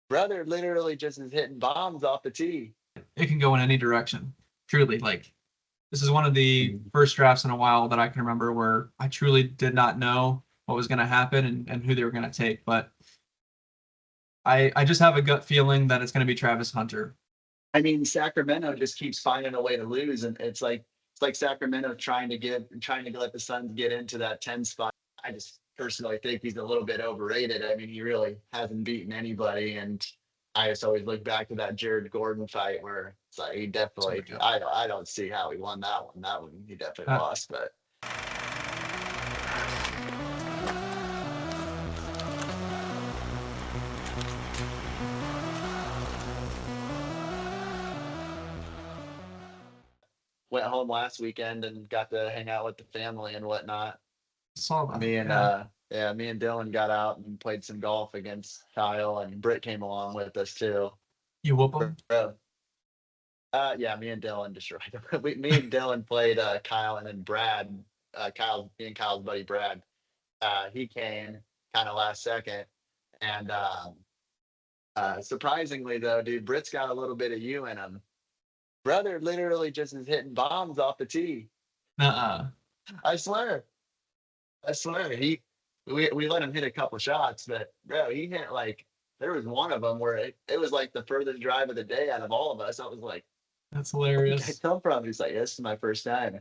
Brother literally just is hitting bombs off the tee. It can go in any direction. Truly, like this is one of the first drafts in a while that I can remember where I truly did not know what was going to happen and who they were going to take. But I just have a gut feeling that it's going to be Travis Hunter. I mean, Sacramento just keeps finding a way to lose, and it's like Sacramento trying to let the Suns get into that 10 spot. I just personally think he's a little bit overrated. I mean, he really hasn't beaten anybody, and I just always look back to that Jared Gordon fight where it's like he definitely. I don't see how he won that one. That one he definitely lost, but. Went home last weekend and got to hang out with the family and whatnot. Saw that. Me and Dylan got out and played some golf against Kyle, and Britt came along with us too. You whoop him? Yeah, me and Dylan destroyed him. Me and Dylan played Kyle, and then Brad. Me and Kyle's buddy Brad. He came kind of last second, and surprisingly though, dude, Britt's got a little bit of you in him. Brother literally just is hitting bombs off the tee. I swear. We let him hit a couple shots, but bro, he hit like there was one of them where it was like the furthest drive of the day out of all of us. I was like, that's hilarious. Where did I come from? He's like, this is my first time.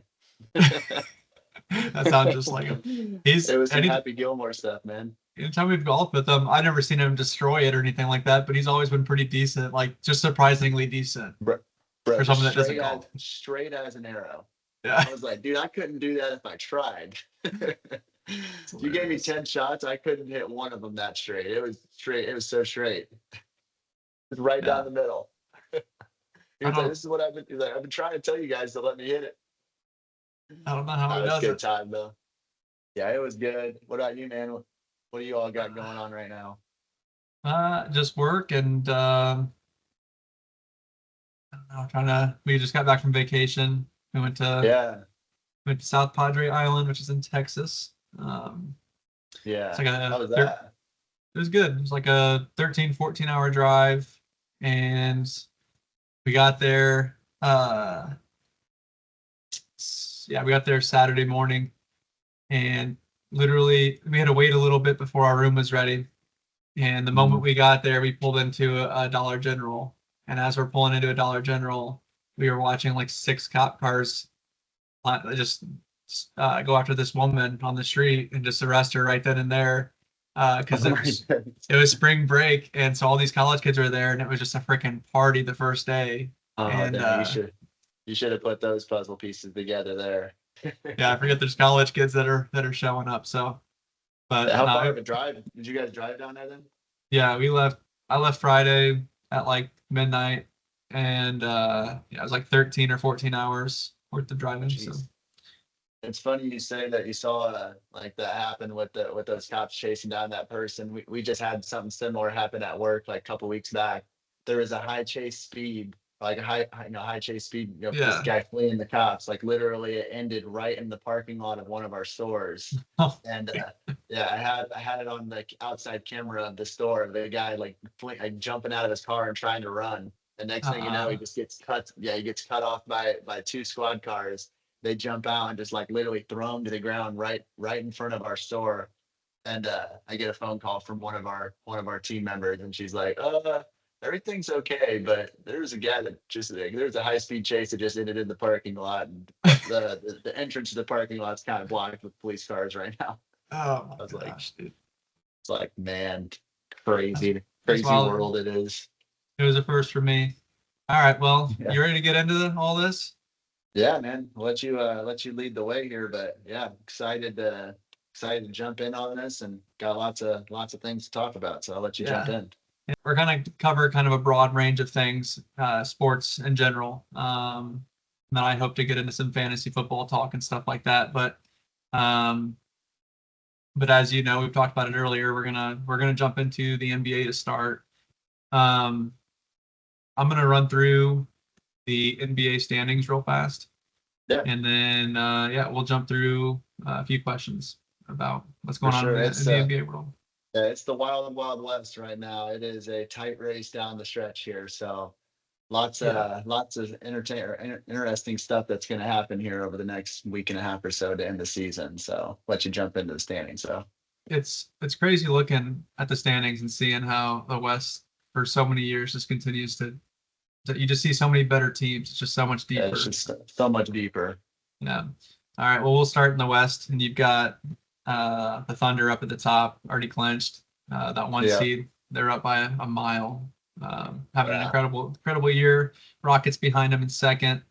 That sounds just like him. It was some Happy Gilmore stuff, man. Anytime we've golfed with him, I've never seen him destroy it or anything like that, but he's always been pretty decent, like just surprisingly decent. Bro, for someone that doesn't golf. Straight as an arrow. Yeah. I was like, dude, I couldn't do that if I tried. You gave me 10 shots, I couldn't hit one of them that straight. It was straight. It was so straight. It was right down the middle. He was like, this is what I've been trying to tell you guys to let me hit it. I don't know how he does it. It was a good time, though. Yeah, it was good. What about you, man? What do you all got going on right now? Just work and I don't know, we just got back from vacation. We went to South Padre Island, which is in Texas. Yeah. It's like how was that? It was good. It was like a 13, 14-hour drive, and we got there. We got there Saturday morning, and literally we had to wait a little bit before our room was ready. And the moment we got there, we pulled into a Dollar General. And as we're pulling into a Dollar General, we were watching like 6 cop cars just go after this woman on the street and just arrest her right then and there. Because it was spring break, and so all these college kids were there, and it was just a freaking party the first day. And you should have put those puzzle pieces together there. Yeah, I forget there's college kids that are showing up. So, but how far of a drive did you guys drive down there then? Yeah, I left Friday at like midnight, and it was like 13 or 14 hours worth of driving. So it's funny you say that you saw like that happen with those cops chasing down that person. We just had something similar happen at work like a couple weeks back. There was a high chase speed, this guy fleeing the cops. Like literally, it ended right in the parking lot of one of our stores. And I had it on the outside camera of the store. The guy like jumping out of his car and trying to run. The next thing you know, he just gets cut. Yeah, he gets cut off by 2 squad cars. They jump out and just like literally throw him to the ground right in front of our store. And I get a phone call from one of our team members, and she's like, everything's okay, but there's a guy that there's a high-speed chase that just ended in the parking lot, and the entrance to the parking lot's kind of blocked with police cars right now. Oh my gosh, dude. It's like, man, crazy world it is. It was a first for me. All right, well, You ready to get into all this? Yeah, man. I'll let you lead the way here, but yeah, excited to jump in on this, and got lots of things to talk about. So I'll let you jump in. We're going to cover kind of a broad range of things, sports in general. And then I hope to get into some fantasy football talk and stuff like that. But as you know, we've talked about it earlier. We're gonna jump into the NBA to start. I'm gonna run through the NBA standings real fast. Yeah. And then we'll jump through a few questions about what's going on in the NBA world. Yeah, it's the wild, wild west right now. It is a tight race down the stretch here. So Yeah, lots of interesting stuff that's going to happen here over the next week and a half or so to end the season. So let you jump into the standings. So it's crazy looking at the standings and seeing how the West for so many years just continues to you just see so many better teams. It's just so much yeah, it's deeper. just so much deeper. Yeah. All right. Well, we'll start in the West, and you've got the Thunder up at the top, already clinched. That one Yeah, seed, they're up by a mile. Having an yeah, incredible year. Rockets behind them in second.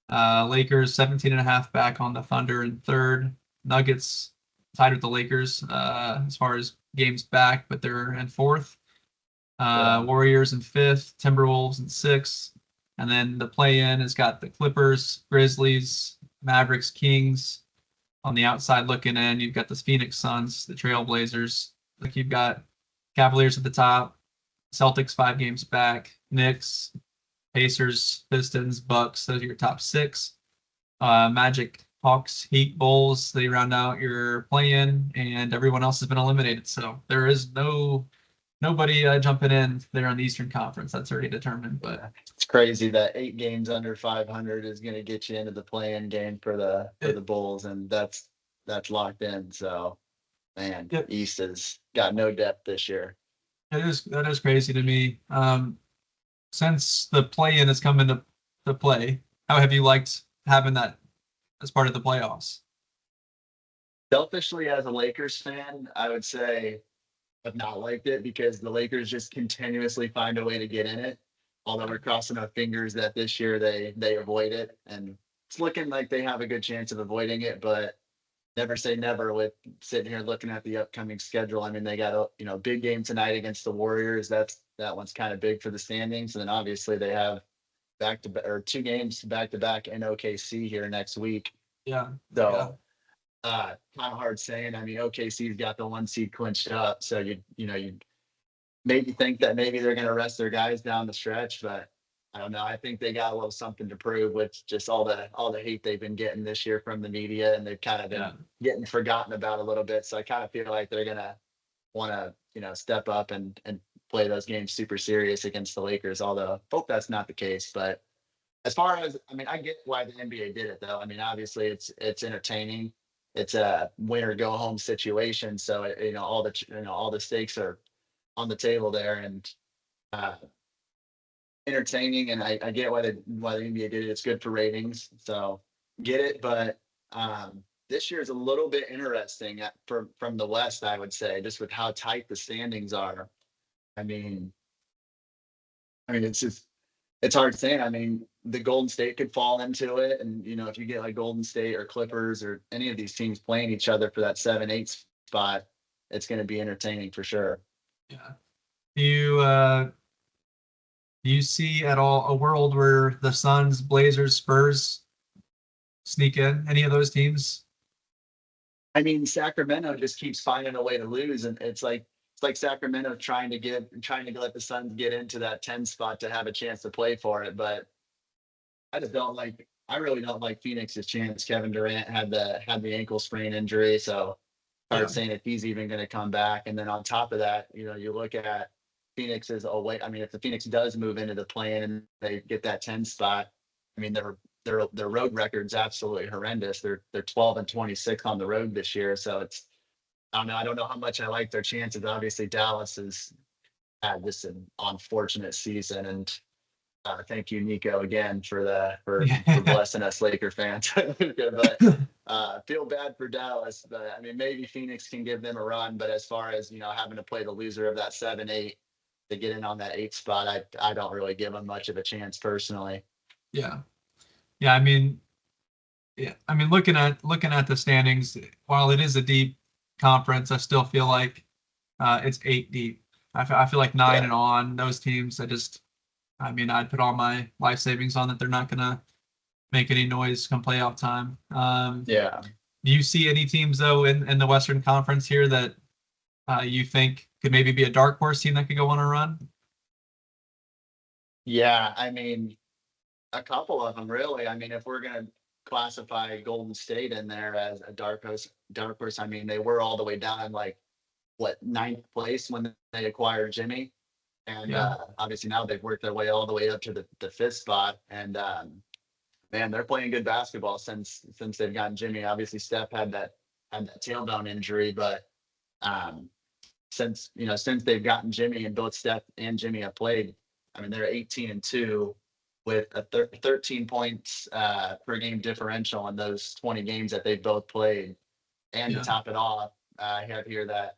Lakers 17 and a half back on the Thunder in third. Nuggets tied with the Lakers as far as games back, but they're in fourth. yeah, Warriors in fifth, Timberwolves in sixth, and then the play-in has got the Clippers, Grizzlies, Mavericks, Kings. On the outside looking in, you've got the Phoenix Suns, the Trailblazers. Like you've got Cavaliers at the top, Celtics 5 games back, Knicks, Pacers, Pistons, Bucks. Those are your top six. Magic, Hawks, Heat, Bulls. They round out your play-in, and everyone else has been eliminated. So there is nobody jumping in there on the Eastern Conference. That's already determined. But yeah. It's crazy that 8 games under 500 is going to get you into the play-in game for the it, Bulls, and that's locked in. So man, it, East has got no depth this year. that is crazy to me. Since the play-in has come into play, how have you liked having that as part of the playoffs? Selfishly, as a Lakers fan, I would say I've not liked it because the Lakers just continuously find a way to get in it. Although we're crossing our fingers that this year they avoid it, and it's looking like they have a good chance of avoiding it. But never say never with sitting here looking at the upcoming schedule. I mean, they got a big game tonight against the Warriors. That one's kind of big for the standings. And then obviously they have back to or 2 games back to back in OKC here next week. Yeah, yeah, So kind of hard saying. I mean, OKC's got the 1 seed clinched up, so you maybe think that maybe they're going to rest their guys down the stretch, but I don't know. I think they got a little something to prove with just all the hate they've been getting this year from the media, and they've kind of been yeah, getting forgotten about a little bit. So I kind of feel like they're gonna want to step up and play those games super serious against the Lakers. Although hope that's not the case, but as far as I mean, I get why the NBA did it though. I mean, obviously it's entertaining. It's a win or go home situation, so all the stakes are on the table there, and uh, entertaining. And I get why the NBA did it. It's good for ratings, so get it. But this year is a little bit interesting from the West, I would say, just with how tight the standings are. I mean, it's hard saying. I mean, the Golden State could fall into it, and if you get like Golden State or Clippers or any of these teams playing each other for that 7-8 spot, it's going to be entertaining for sure. yeah. Do you do you see at all a world where the Suns, Blazers, Spurs sneak in? Any of those teams? I mean, Sacramento just keeps finding a way to lose, and it's like Sacramento trying to let the Suns get into that 10 spot to have a chance to play for it. But I really don't like Phoenix's chance. Kevin Durant had the ankle sprain injury, so hard Yeah, saying if he's even going to come back. And then on top of that, you look at Phoenix's away. I mean, if the Phoenix does move into the play and they get that 10 spot, I mean their road record's absolutely horrendous. They're 12-26 on the road this year, so it's I don't know. I don't know how much I like their chances. Obviously, Dallas has had just an unfortunate season, and thank you, Nico, again for yeah, blessing us Laker fans. But feel bad for Dallas. But I mean, maybe Phoenix can give them a run. But as far as having to play the loser of that 7-8 to get in on that 8 spot, I don't really give them much of a chance personally. yeah, yeah. I mean, looking at the standings, while it is a deep conference, I still feel like it's 8 deep. I feel like nine Yeah, and on those teams. I mean, I'd put all my life savings on that they're not gonna make any noise come playoff time. yeah. Do you see any teams though in the Western Conference here that you think could maybe be a dark horse team that could go on a run? Yeah, I mean, a couple of them really. I mean, if we're gonna classify Golden State in there as a dark horse, I mean, they were all the way down like ninth place when they acquired Jimmy. And Yeah. obviously now they've worked their way all the way up to the fifth spot. And man, they're playing good basketball since they've gotten Jimmy. Obviously, Steph had that tailbone injury, but um, since they've gotten Jimmy and both Steph and Jimmy have played, I mean they're 18-2 with a 13 points per game differential in those 20 games that they've both played. And to Yeah. top it off, I have here that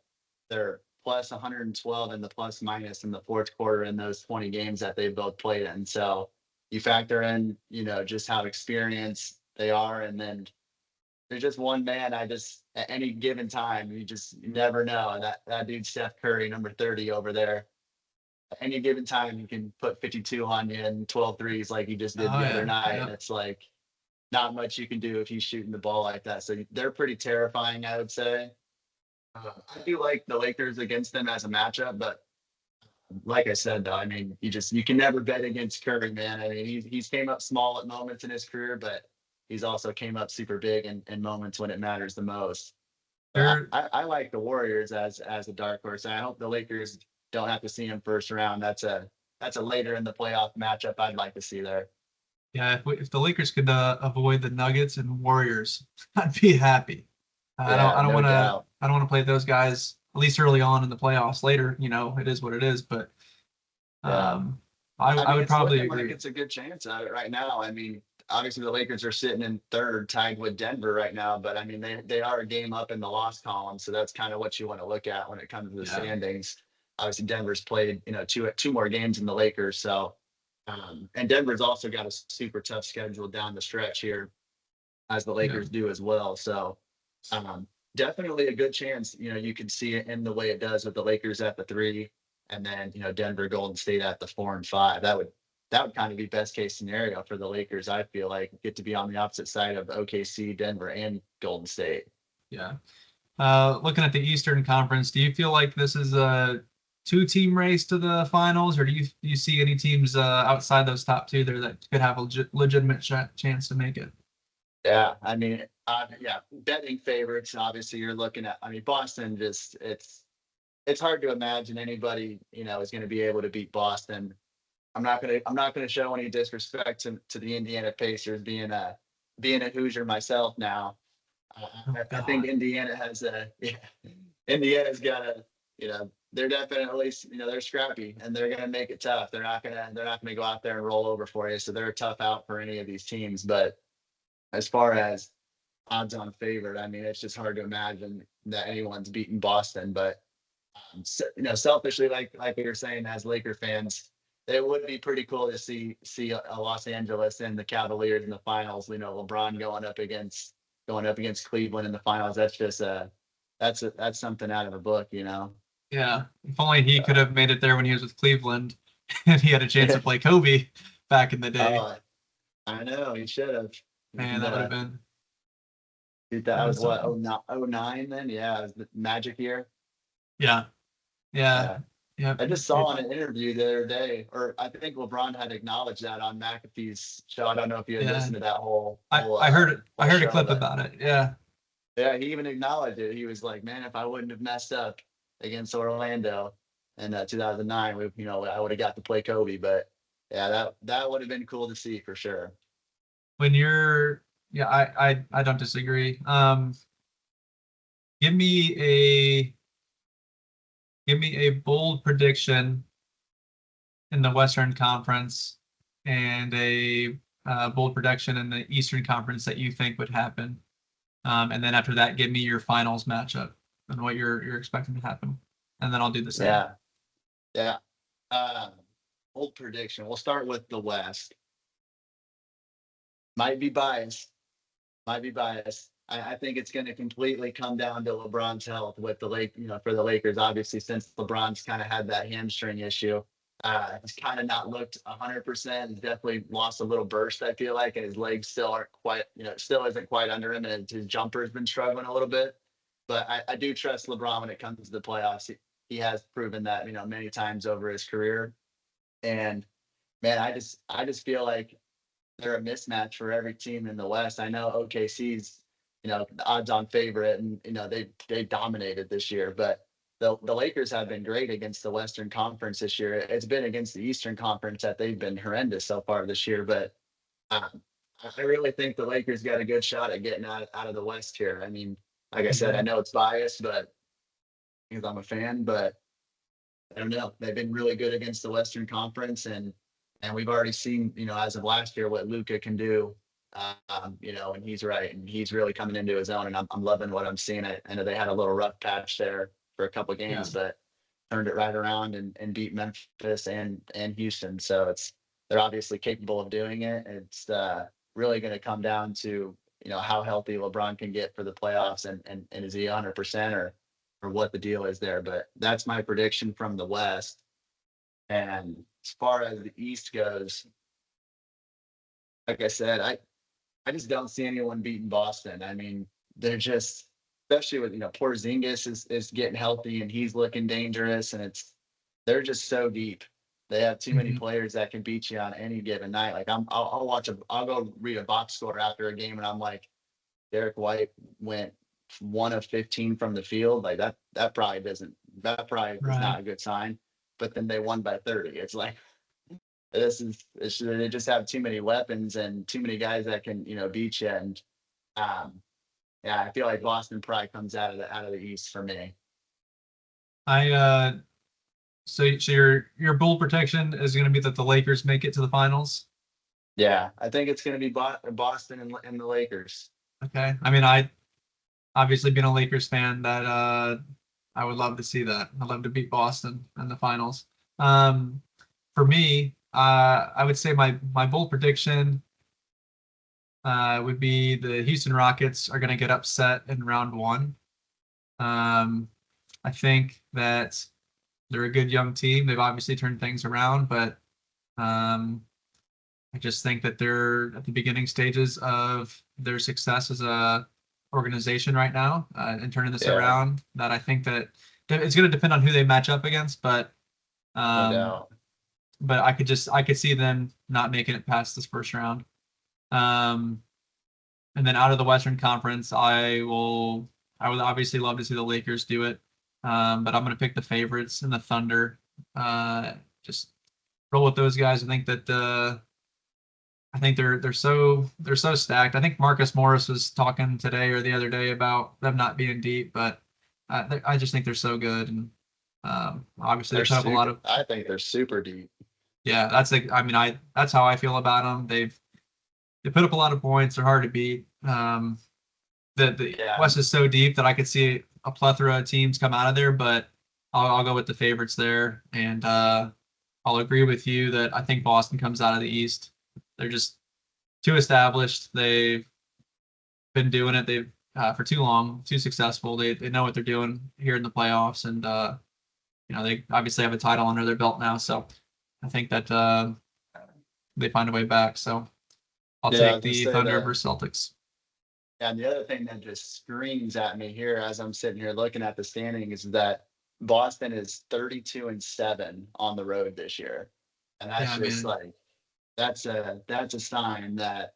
they're plus 112 in the plus minus in the fourth quarter in those 20 games that they've both played in. So you factor in, just how experienced they are. And then there's just one man at any given time, you never know. And that dude, Steph Curry, number 30 over there, at any given time, you can put 52 on you and 12 threes like he just did Oh the other yeah. night. And Yeah. it's like not much you can do if he's shooting the ball like that. So they're pretty terrifying, I would say. I do like the Lakers against them as a matchup, but like I said, though, I mean, you can never bet against Curry, man. I mean, he's came up small at moments in his career, but he's also came up super big in moments when it matters the most. But They're I like the Warriors as a dark horse. I hope the Lakers don't have to see him first round. That's a later in the playoff matchup I'd like to see there. Yeah, if the Lakers could avoid the Nuggets and Warriors, I'd be happy. Yeah, no doubt. I don't want to play those guys at least early on in the playoffs. Later, it is what it is. But Yeah. um, I I mean, would it's probably looking like agree. it's a good chance at it right now. I mean, obviously the Lakers are sitting in third, tied with Denver right now, but I mean they are a game up in the loss column, so that's kind of what you want to look at when it comes to the Yeah, standings. Obviously, Denver's played two more games than the Lakers, so and Denver's also got a super tough schedule down the stretch here, as the yeah, Lakers do as well. So um, definitely a good chance. You can see it in the way it does with the Lakers at the three, and then Denver, Golden State at the 4 and 5. That would kind of be best case scenario for the Lakers. I feel like get to be on the opposite side of OKC, Denver, and Golden State. yeah. Looking at the Eastern Conference, do you feel like this is a two-team race to the finals, or do you see any teams outside those top two there that could have a legitimate chance to make it? Yeah, I mean, yeah, betting favorites. Obviously, you're looking at. I mean, Boston just it's hard to imagine anybody is going to be able to beat Boston. I'm not gonna show any disrespect to the Indiana Pacers, being a Hoosier myself now. Oh I think God. Indiana has yeah, Indiana's got they're definitely they're scrappy and they're gonna make it tough. They're not gonna go out there and roll over for you. So they're a tough out for any of these teams. But as far as odds on favorite, I mean it's just hard to imagine that anyone's beaten Boston. But selfishly, like we were saying, as Laker fans, it would be pretty cool to see a Los Angeles and the Cavaliers in the finals. LeBron going up against Cleveland in the finals. That's something out of a book. Yeah. If only he could So, have made it there when he was with Cleveland, and he had a chance to play Kobe back in the day. oh, I know he should have. Man, And that would have been that been was what something. 09 then. Yeah, it was the Magic year. Yeah. Yeah. Yeah. Yeah. I just saw in an interview the other day, or I think LeBron had acknowledged that on McAfee's show. I don't know if you had Yeah. listened to that whole I, whole I heard it. I whole heard a show, clip but about it. Yeah. yeah, he even acknowledged it. He was like, "Man, if I wouldn't have messed up against Orlando in 2009, I would have got to play Kobe." But yeah, that would have been cool to see for sure. When you're, yeah, I don't disagree. Give me a give me a bold prediction in the Western Conference and a bold prediction in the Eastern Conference that you think would happen. And then after that, give me your finals matchup and what you're expecting to happen. And then I'll do the same. Yeah, yeah. Um, Old prediction. We'll start with the West. Might be biased. Might be biased. I think it's going to completely come down to LeBron's health with for the Lakers. Obviously, since LeBron's kind of had that hamstring issue, he's kind of not looked 100%. He's definitely lost a little burst, I feel like, and his legs still aren't quite, still isn't quite under him, and his jumper's been struggling a little bit. But I do trust LeBron when it comes to the playoffs. He has proven that, many times over his career. And man, I just feel like they're a mismatch for every team in the West. I know OKC's, the odds-on favorite, and they dominated this year. But the Lakers have been great against the Western Conference this year. It's been against the Eastern Conference that they've been horrendous so far this year. But um, I really think the Lakers got a good shot at getting out of the West here. I mean, like I said, I know it's biased, but because I'm a fan, but I don't know. They've been really good against the Western Conference, and we've already seen, as of last year, what Luka can do. And he's right, and he's really coming into his own, and I'm loving what I'm seeing. I know they had a little rough patch there for a couple of Yeah. games, but turned it right around and beat Memphis and Houston. So they're obviously capable of doing it. It's really going to come down to how healthy LeBron can get for the playoffs, and is he 100% or what the deal is there. But that's my prediction from the West. And as far as the East goes, like I said, I just don't see anyone beating Boston. I mean, they're just, especially with Porzingis is getting healthy and he's looking dangerous, and they're just so deep. They have too many Mhm. players that can beat you on any given night. Like I'll go read a box score after a game, and I'm like, Derek White went 1 of 15 from the field. Like that probably is Right. not a good sign. But then they won by 30. It's like they just have too many weapons and too many guys that can beat you. And um, yeah, I feel like Boston probably comes out of the East for me. I so your bold prediction is going to be that the Lakers make it to the finals. Yeah, I think it's going to be Boston and the Lakers. Okay. I mean, I obviously being a Lakers fan, that I would love to see that. I'd love to beat Boston in the finals. Um, for me, I would say my bold prediction would be the Houston Rockets are going to get upset in round one. Um, I think that they're a good young team. They've obviously turned things around, but um, I just think that they're at the beginning stages of their success as a organization right now, and turning this Yeah, around. That I think that it's going to depend on who they match up against, no um, doubt. but I could see them not making it past this first round. Um, and then out of the Western Conference, I would obviously love to see the Lakers do it, but I'm going to pick the favorites and the Thunder. Just roll with those guys. I think they're so stacked. I think Marcus Morris was talking today or the other day about them not being deep, but I just think they're so good, and obviously they They're put up a lot super. of. I think they're super deep. Yeah, that's like, I mean, that's how I feel about them. They put up a lot of points. They're hard to beat. The Yeah, West is so deep that I could see a plethora of teams come out of there, but I'll go with the favorites there, and I'll agree with you that I think Boston comes out of the East. They're just too established. They've been doing it. They've for too long, too successful. They know what they're doing here in the playoffs, and they obviously have a title under their belt now. So I think that they find a way back. So I'll yeah. I take was gonna the say Thunder the versus Celtics. And the other thing that just screams at me here as I'm sitting here looking at the standing is that Boston is 32-7 on the road this year. And that's Yeah, just man. like that's a sign that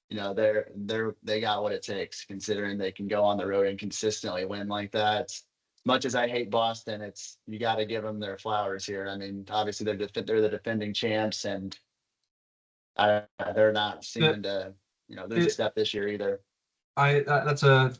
they got what it takes, considering they can go on the road and consistently win like that. As much as I hate Boston, it's you got to give them their flowers here. I mean, obviously they're the defending champs, and they're not That seeming to lose a it, step this year either. that's a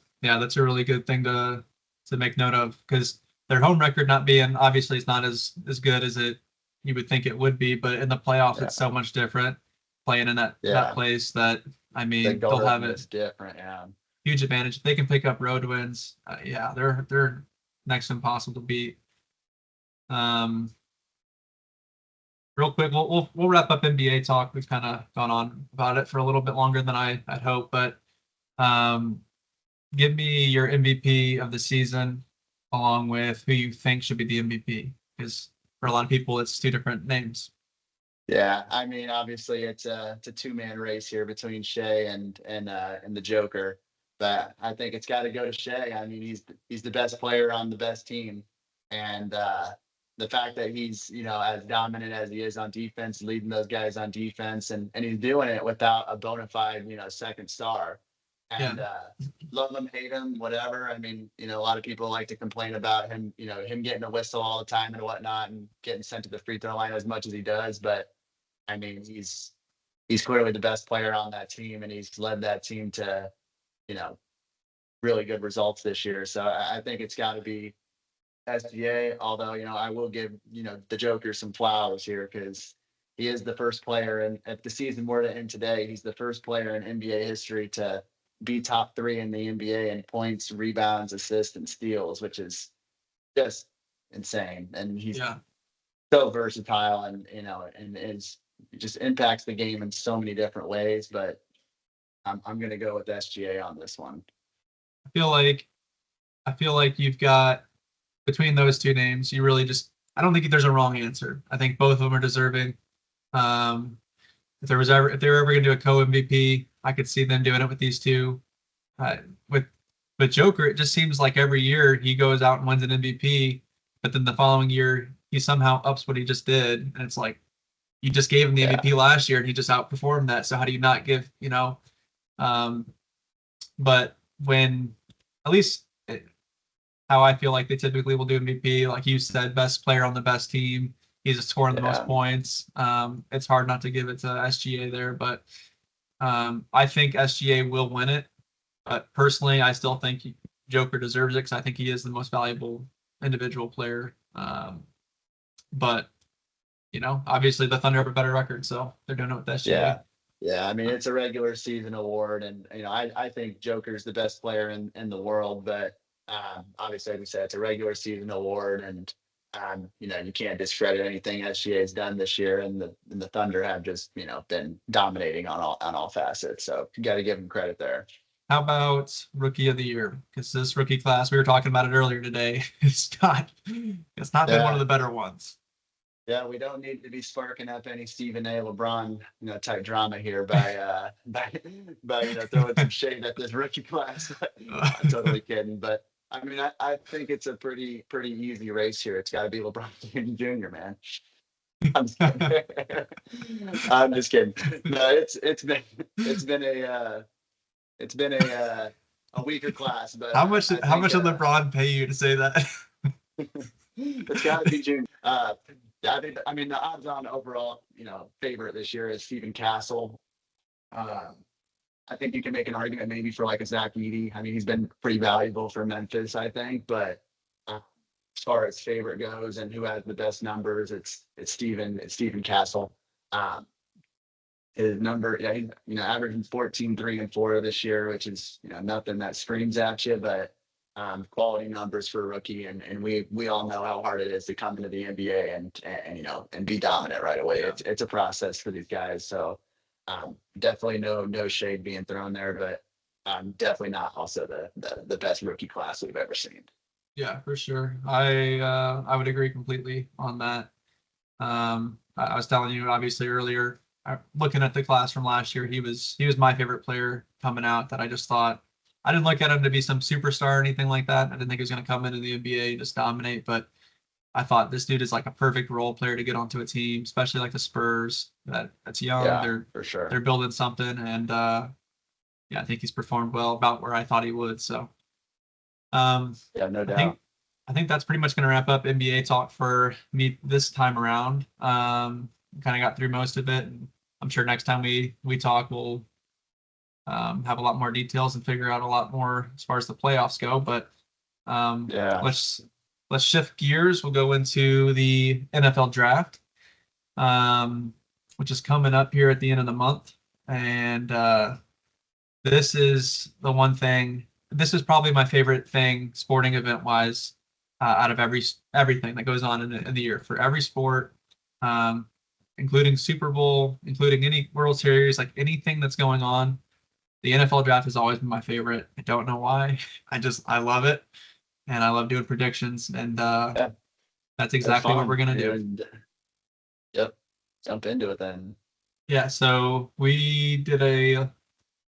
really good thing to make note of, because their home record not being, obviously it's not as good as it you would think it would be, but in the playoffs it's Yeah, so much different playing in that yeah. place that, I The mean, they'll have Garden a is different. Yeah. huge advantage if they can pick up road wins. Yeah, they're next to impossible to beat. Um, real quick, we'll wrap up NBA talk. We've kind of gone on about it for a little bit longer than I'd hoped, but um, give me your MVP of the season, along with who you think should be the MVP. Because for a lot of people, it's two different names. Yeah. I mean, obviously it's a two-man race here between Shea and the Joker. But I think it's got to go to Shea. I mean, he's the best player on the best team. And the fact that he's, as dominant as he is on defense, leading those guys on defense, and he's doing it without a bona fide, second star. And love him, hate him, whatever. I mean, a lot of people like to complain about him, him getting a whistle all the time and whatnot, and getting sent to the free throw line as much as he does. But I mean, he's clearly the best player on that team, and he's led that team to, you know, really good results this year. So I think it's got to be SGA. Although, I will give, the Joker some flowers here because he is the first player, and if the season were to end today, he's the first player in NBA history to be top three in the NBA in points, rebounds, assists, and steals, which is just insane. And he's Yeah. so versatile, and and is just impacts the game in so many different ways. But I'm gonna go with SGA on this one. I feel like you've got between those two names, you really just I don't think there's a wrong answer. I think both of them are deserving. If they were ever going to do a co MVP, I could see them doing it with these two. With Joker, it just seems like every year he goes out and wins an MVP, but then the following year he somehow ups what he just did, and it's like you just gave him the MVP last year and he just outperformed that. So how do you not give But when at least how I feel like they typically will do MVP, like you said, best player on the best team. He's scoring the most points. It's hard not to give it to SGA there, but I think SGA will win it. But personally, I still think Joker deserves it because I think he is the most valuable individual player. But obviously the Thunder have a better record, so they're doing it with SGA. Yeah. I mean, it's a regular season award, and I think Joker's the best player in the world, but obviously, like we said, it's a regular season award, and you can't discredit anything SGA has done this year, and the Thunder have just been dominating on all facets. So you got to give them credit there. How about Rookie of the Year? Because this rookie class, we were talking about it earlier today, it's not been one of the better ones. Yeah, we don't need to be sparking up any Stephen A. LeBron, type drama here by throwing some shade at this rookie class. I'm totally kidding, but I mean, I think it's a pretty easy race here. It's got to be LeBron James Jr., man. I'm just kidding. I'm just kidding. No, it's been a weaker class, but how much did LeBron pay you to say that? It's got to be June. I mean, the odds-on overall, favorite this year is Stephen Castle. I think you can make an argument maybe for like a Zach Edey. I mean, he's been pretty valuable for Memphis, I think. But as far as favorite goes and who has the best numbers, it's Stephen Castle. His number, he's averaging 14, 3, and 4 this year, which is nothing that screams at you, but quality numbers for a rookie, and we all know how hard it is to come into the NBA and be dominant right away. Yeah. It's a process for these guys. So definitely no shade being thrown there, but definitely not also the best rookie class we've ever seen. Yeah, for sure. I would agree completely on that. I was telling you obviously earlier, looking at the class from last year, he was my favorite player coming out. That I just thought. I didn't look at him to be some superstar or anything like that. I didn't think he was going to come into the NBA and just dominate, but I thought this dude is like a perfect role player to get onto a team, especially like the Spurs. That's young. Yeah, for sure. They're building something, and I think he's performed well, about where I thought he would. So, no doubt. I think that's pretty much going to wrap up NBA talk for me this time around. Kind of got through most of it, and I'm sure next time we talk, we'll have a lot more details and figure out a lot more as far as the playoffs go. But let's shift gears. We'll go into the NFL draft, which is coming up here at the end of the month. And this is the one thing. This is probably my favorite thing, sporting event wise, out of everything that goes on in the year for every sport, including Super Bowl, including any World Series, like anything that's going on. The NFL draft has always been my favorite. I don't know why. I love it, and I love doing predictions, and that's exactly what we're gonna do. Yep, jump into it then. Yeah, so we did a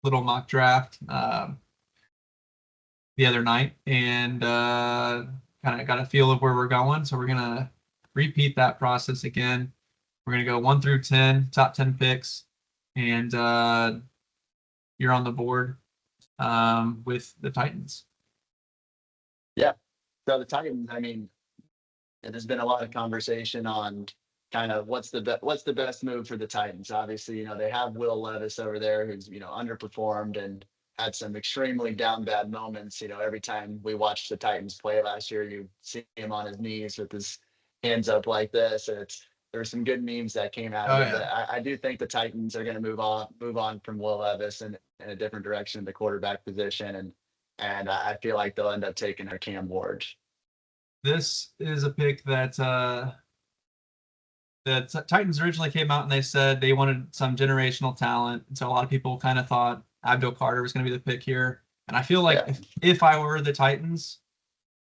little mock draft the other night, and kind of got a feel of where we're going. So we're gonna repeat that process again. We're gonna go 1 through 10, top 10 picks, and you're on the board. with the Titans. Yeah. So the Titans, I mean, there's been a lot of conversation on kind of what's the best move for the Titans. Obviously, they have Will Levis over there who's underperformed and had some extremely down bad moments. Every time we watched the Titans play last year, you see him on his knees with his hands up like this. And there were some good memes that came out Oh of it, yeah. but I do think the Titans are going to move on from Will Levis in a different direction in the quarterback position, and I feel like they'll end up taking her Cam Ward. This is a pick that the Titans originally came out and they said they wanted some generational talent. And so a lot of people kind of thought Abdul Carter was going to be the pick here. And I feel like Yeah. if I were the Titans,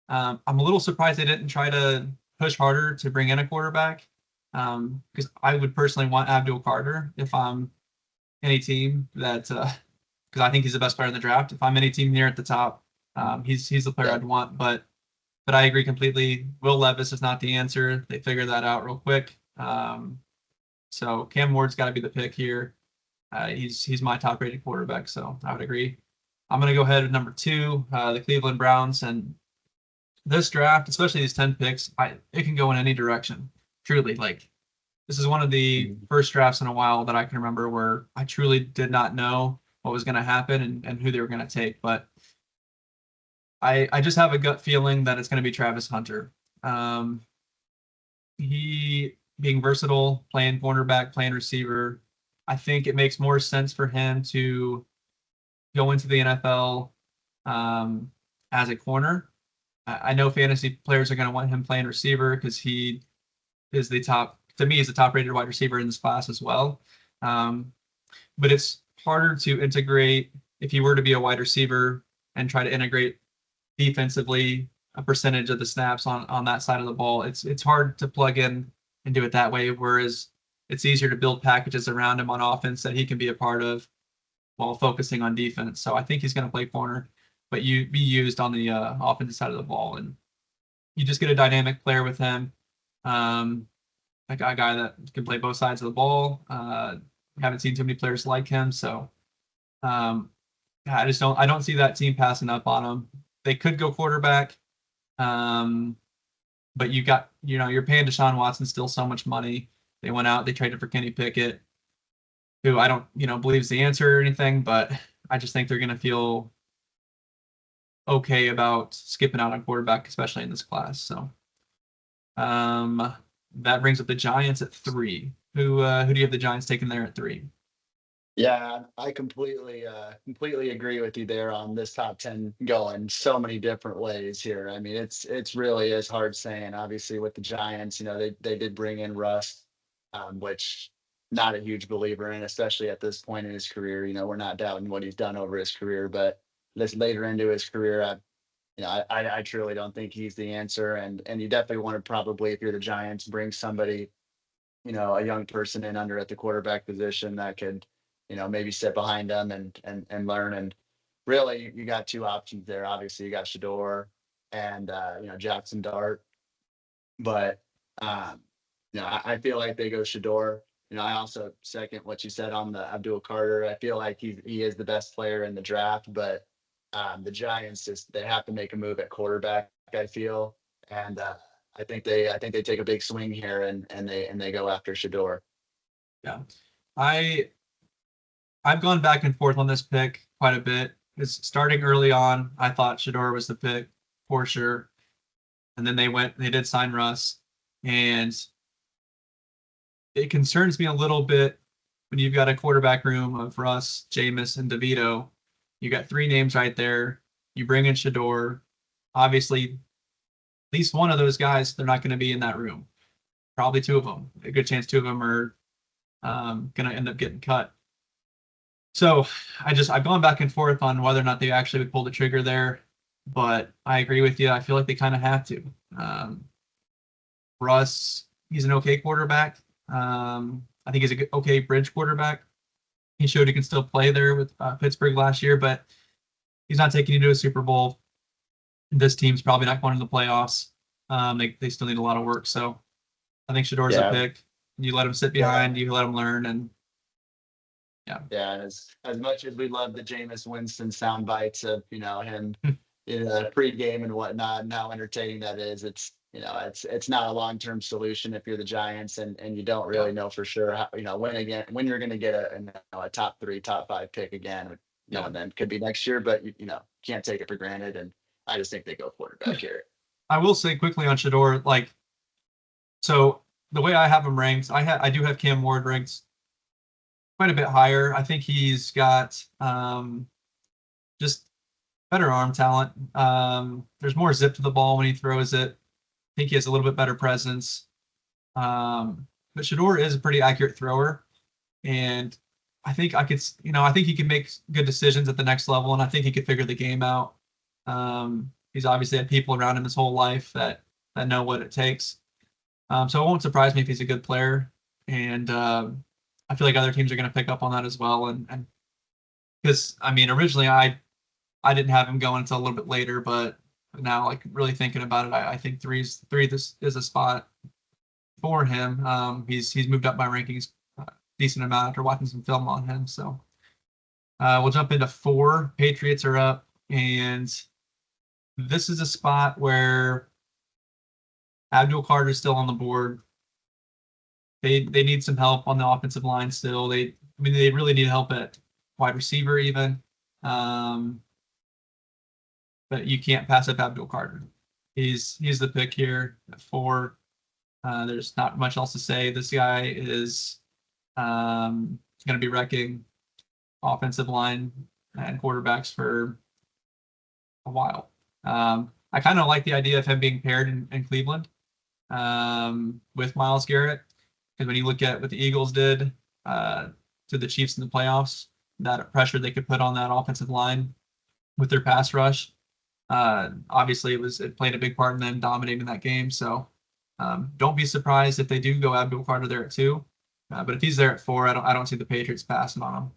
I'm a little surprised they didn't try to push harder to bring in a quarterback. Because I would personally want Abdul Carter if I'm any team that, because I think he's the best player in the draft. If I'm any team near at the top, he's the player Yeah. I'd want. But I agree completely. Will Levis is not the answer. They figured that out real quick. So Cam Ward's got to be the pick here. He's my top rated quarterback, so I would agree. I'm going to go ahead with number 2, the Cleveland Browns. And this draft, especially these 10 picks, it can go in any direction. Truly, like this is one of the first drafts in a while that I can remember where I truly did not know what was going to happen and who they were going to take. But I just have a gut feeling that it's going to be Travis Hunter. He being versatile, playing cornerback, playing receiver, I think it makes more sense for him to go into the NFL as a corner. I know fantasy players are going to want him playing receiver because he is the top, to me, he's the top rated wide receiver in this class as well. But it's harder to integrate if you were to be a wide receiver and try to integrate defensively a percentage of the snaps on that side of the ball. It's hard to plug in and do it that way, whereas it's easier to build packages around him on offense that he can be a part of while focusing on defense. So I think he's going to play corner, but you be used on the offensive side of the ball, and you just get a dynamic player with him, a guy that can play both sides of the ball. Haven't seen too many players like him, so I don't see that team passing up on him. They could go quarterback, but you're paying Deshaun Watson still so much money. They went out, they traded for Kenny Pickett, who I don't, believes the answer or anything, but I just think they're going to feel okay about skipping out on quarterback, especially in this class. So that brings up the Giants at 3. Who do you have the Giants taking there at 3? Yeah, I completely agree with you there on this top 10 going so many different ways here. I mean, it's really is hard saying. Obviously, with the Giants, they did bring in Russ, which not a huge believer in, especially at this point in his career. We're not doubting what he's done over his career, but this later into his career, I truly don't think he's the answer. And you definitely want to probably, if you're the Giants, bring somebody, a young person in under at the quarterback position that could maybe sit behind them and learn. And really, you got 2 options there. Obviously, you got Shador and Jackson Dart, but I feel like they go Shador. I also second what you said on the Abdul Carter. I feel like he is the best player in the draft, but the Giants they have to make a move at quarterback. I feel, and I think they take a big swing here and they go after Shador. Yeah, I've gone back and forth on this pick quite a bit. Because starting early on, I thought Shador was the pick for sure, and then they did sign Russ, and it concerns me a little bit when you've got a quarterback room of Russ, Jameis, and DeVito. You got 3 names right there. You bring in Shador. Obviously, at least one of those guys, they're not going to be in that room. Probably 2 of them. A good chance 2 of them are going to end up getting cut. So I've gone back and forth on whether or not they actually would pull the trigger there, but I agree with you. I feel like they kind of have to. Russ, he's an okay quarterback. I think he's an okay bridge quarterback. He showed he can still play there with Pittsburgh last year, but he's not taking you to a Super Bowl. This team's probably not going to the playoffs. They still need a lot of work. So I think Shador's a pick. You let him sit behind, you let him learn, and Yeah. And as much as we love the Jameis Winston sound bites of, him in a pregame and whatnot, and how entertaining that is, it's not a long-term solution if you're the Giants and you don't Yeah. really know for sure how, when you're going to get a top 3, top 5 pick again. No Yeah. one then could be next year, but can't take it for granted. And I just think they go quarterback here. I will say quickly on Shador, so the way I have him ranked, I do have Cam Ward ranked quite a bit higher. I think he's got just better arm talent. There's more zip to the ball when he throws it. I think he has a little bit better presence. But Shador is a pretty accurate thrower, and I think I think he can make good decisions at the next level, and I think he could figure the game out. He's obviously had people around him his whole life that know what it takes. So it won't surprise me if he's a good player, and I feel like other teams are going to pick up on that as well. And because originally I didn't have him going until a little bit later, but now really thinking about it, I think this is a spot for him. He's moved up my rankings a decent amount after watching some film on him. So we'll jump into 4. Patriots are up, and this is a spot where Abdul Carter is still on the board. They need some help on the offensive line still. They really need help at wide receiver even. But you can't pass up Abdul Carter. He's the pick here at 4. There's not much else to say. This guy is going to be wrecking offensive line and quarterbacks for a while. I kind of like the idea of him being paired in Cleveland with Myles Garrett, because when you look at what the Eagles did to the Chiefs in the playoffs, that pressure they could put on that offensive line with their pass rush, obviously it played a big part in them dominating that game. So don't be surprised if they do go Abdul Carter there at 2. But if he's there at 4, I don't see the Patriots passing on him.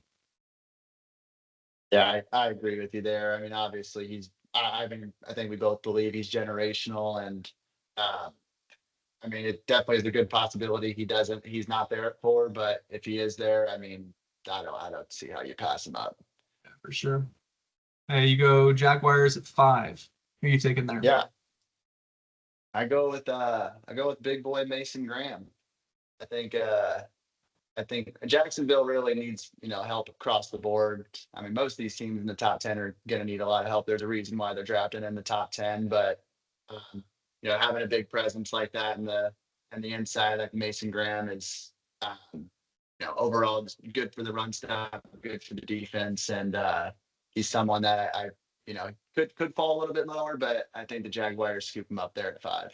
Yeah, I agree with you there. Obviously I think we both believe he's generational, and it definitely is a good possibility he's not there at 4, but if he is there, I don't see how you pass him up. Yeah, for sure. You go Jaguars at 5. Who are you taking there? Yeah. I go with big boy Mason Graham. I think Jacksonville really needs, help across the board. Most of these teams in the top 10 are going to need a lot of help. There's a reason why they're drafted in the top 10, but having a big presence like that in the inside, like Mason Graham, is, overall just good for the run stop, good for the defense, and he's someone that I could fall a little bit lower, but I think the Jaguars scoop him up there at 5.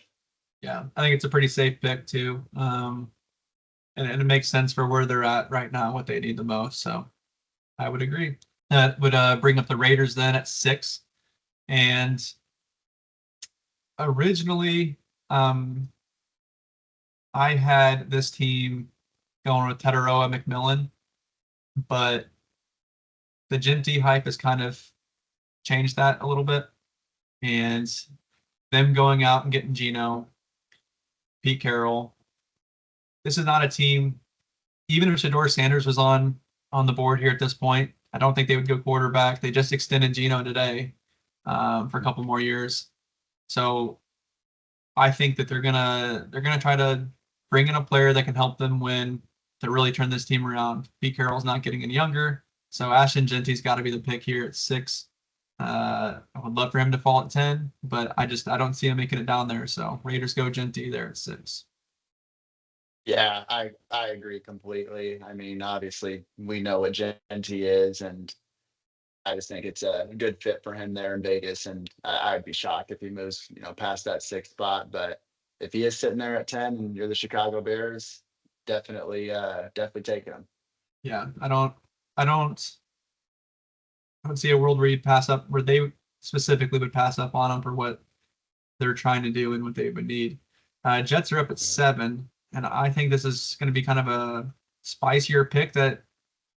Yeah, I think it's a pretty safe pick too. And it makes sense for where they're at right now, what they need the most. So I would agree. That would bring up the Raiders then at 6. And originally, I had this team going with Tataroa McMillan, but the Ginty hype has kind of changed that a little bit. And them going out and getting Geno, Pete Carroll. This is not a team, even if Shador Sanders was on the board here at this point, I don't think they would go quarterback. They just extended Geno today for a couple more years. So I think that they're gonna try to bring in a player that can help them win to really turn this team around. Pete Carroll's not getting any younger, so Ashton Genty's got to be the pick here at 6. I would love for him to fall at 10, but I don't see him making it down there. So Raiders go Genty there at 6. Yeah, I agree completely. Obviously we know what Genty is, and I just think it's a good fit for him there in Vegas. And I'd be shocked if he moves, past that 6th spot. But if he is sitting there at 10 and you're the Chicago Bears, definitely taking him. Yeah, I don't see a world where you'd pass up, where they specifically would pass up on him for what they're trying to do and what they would need. Jets are up at 7. And I think this is going to be kind of a spicier pick that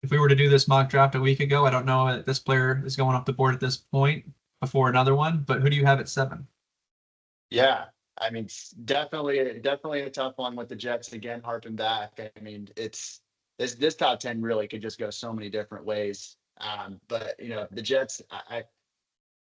if we were to do this mock draft a week ago, I don't know that this player is going off the board at this point before another one, but who do you have at 7? Yeah, definitely a tough one with the Jets again, harping back. It's this top 10 really could just go so many different ways. But the Jets,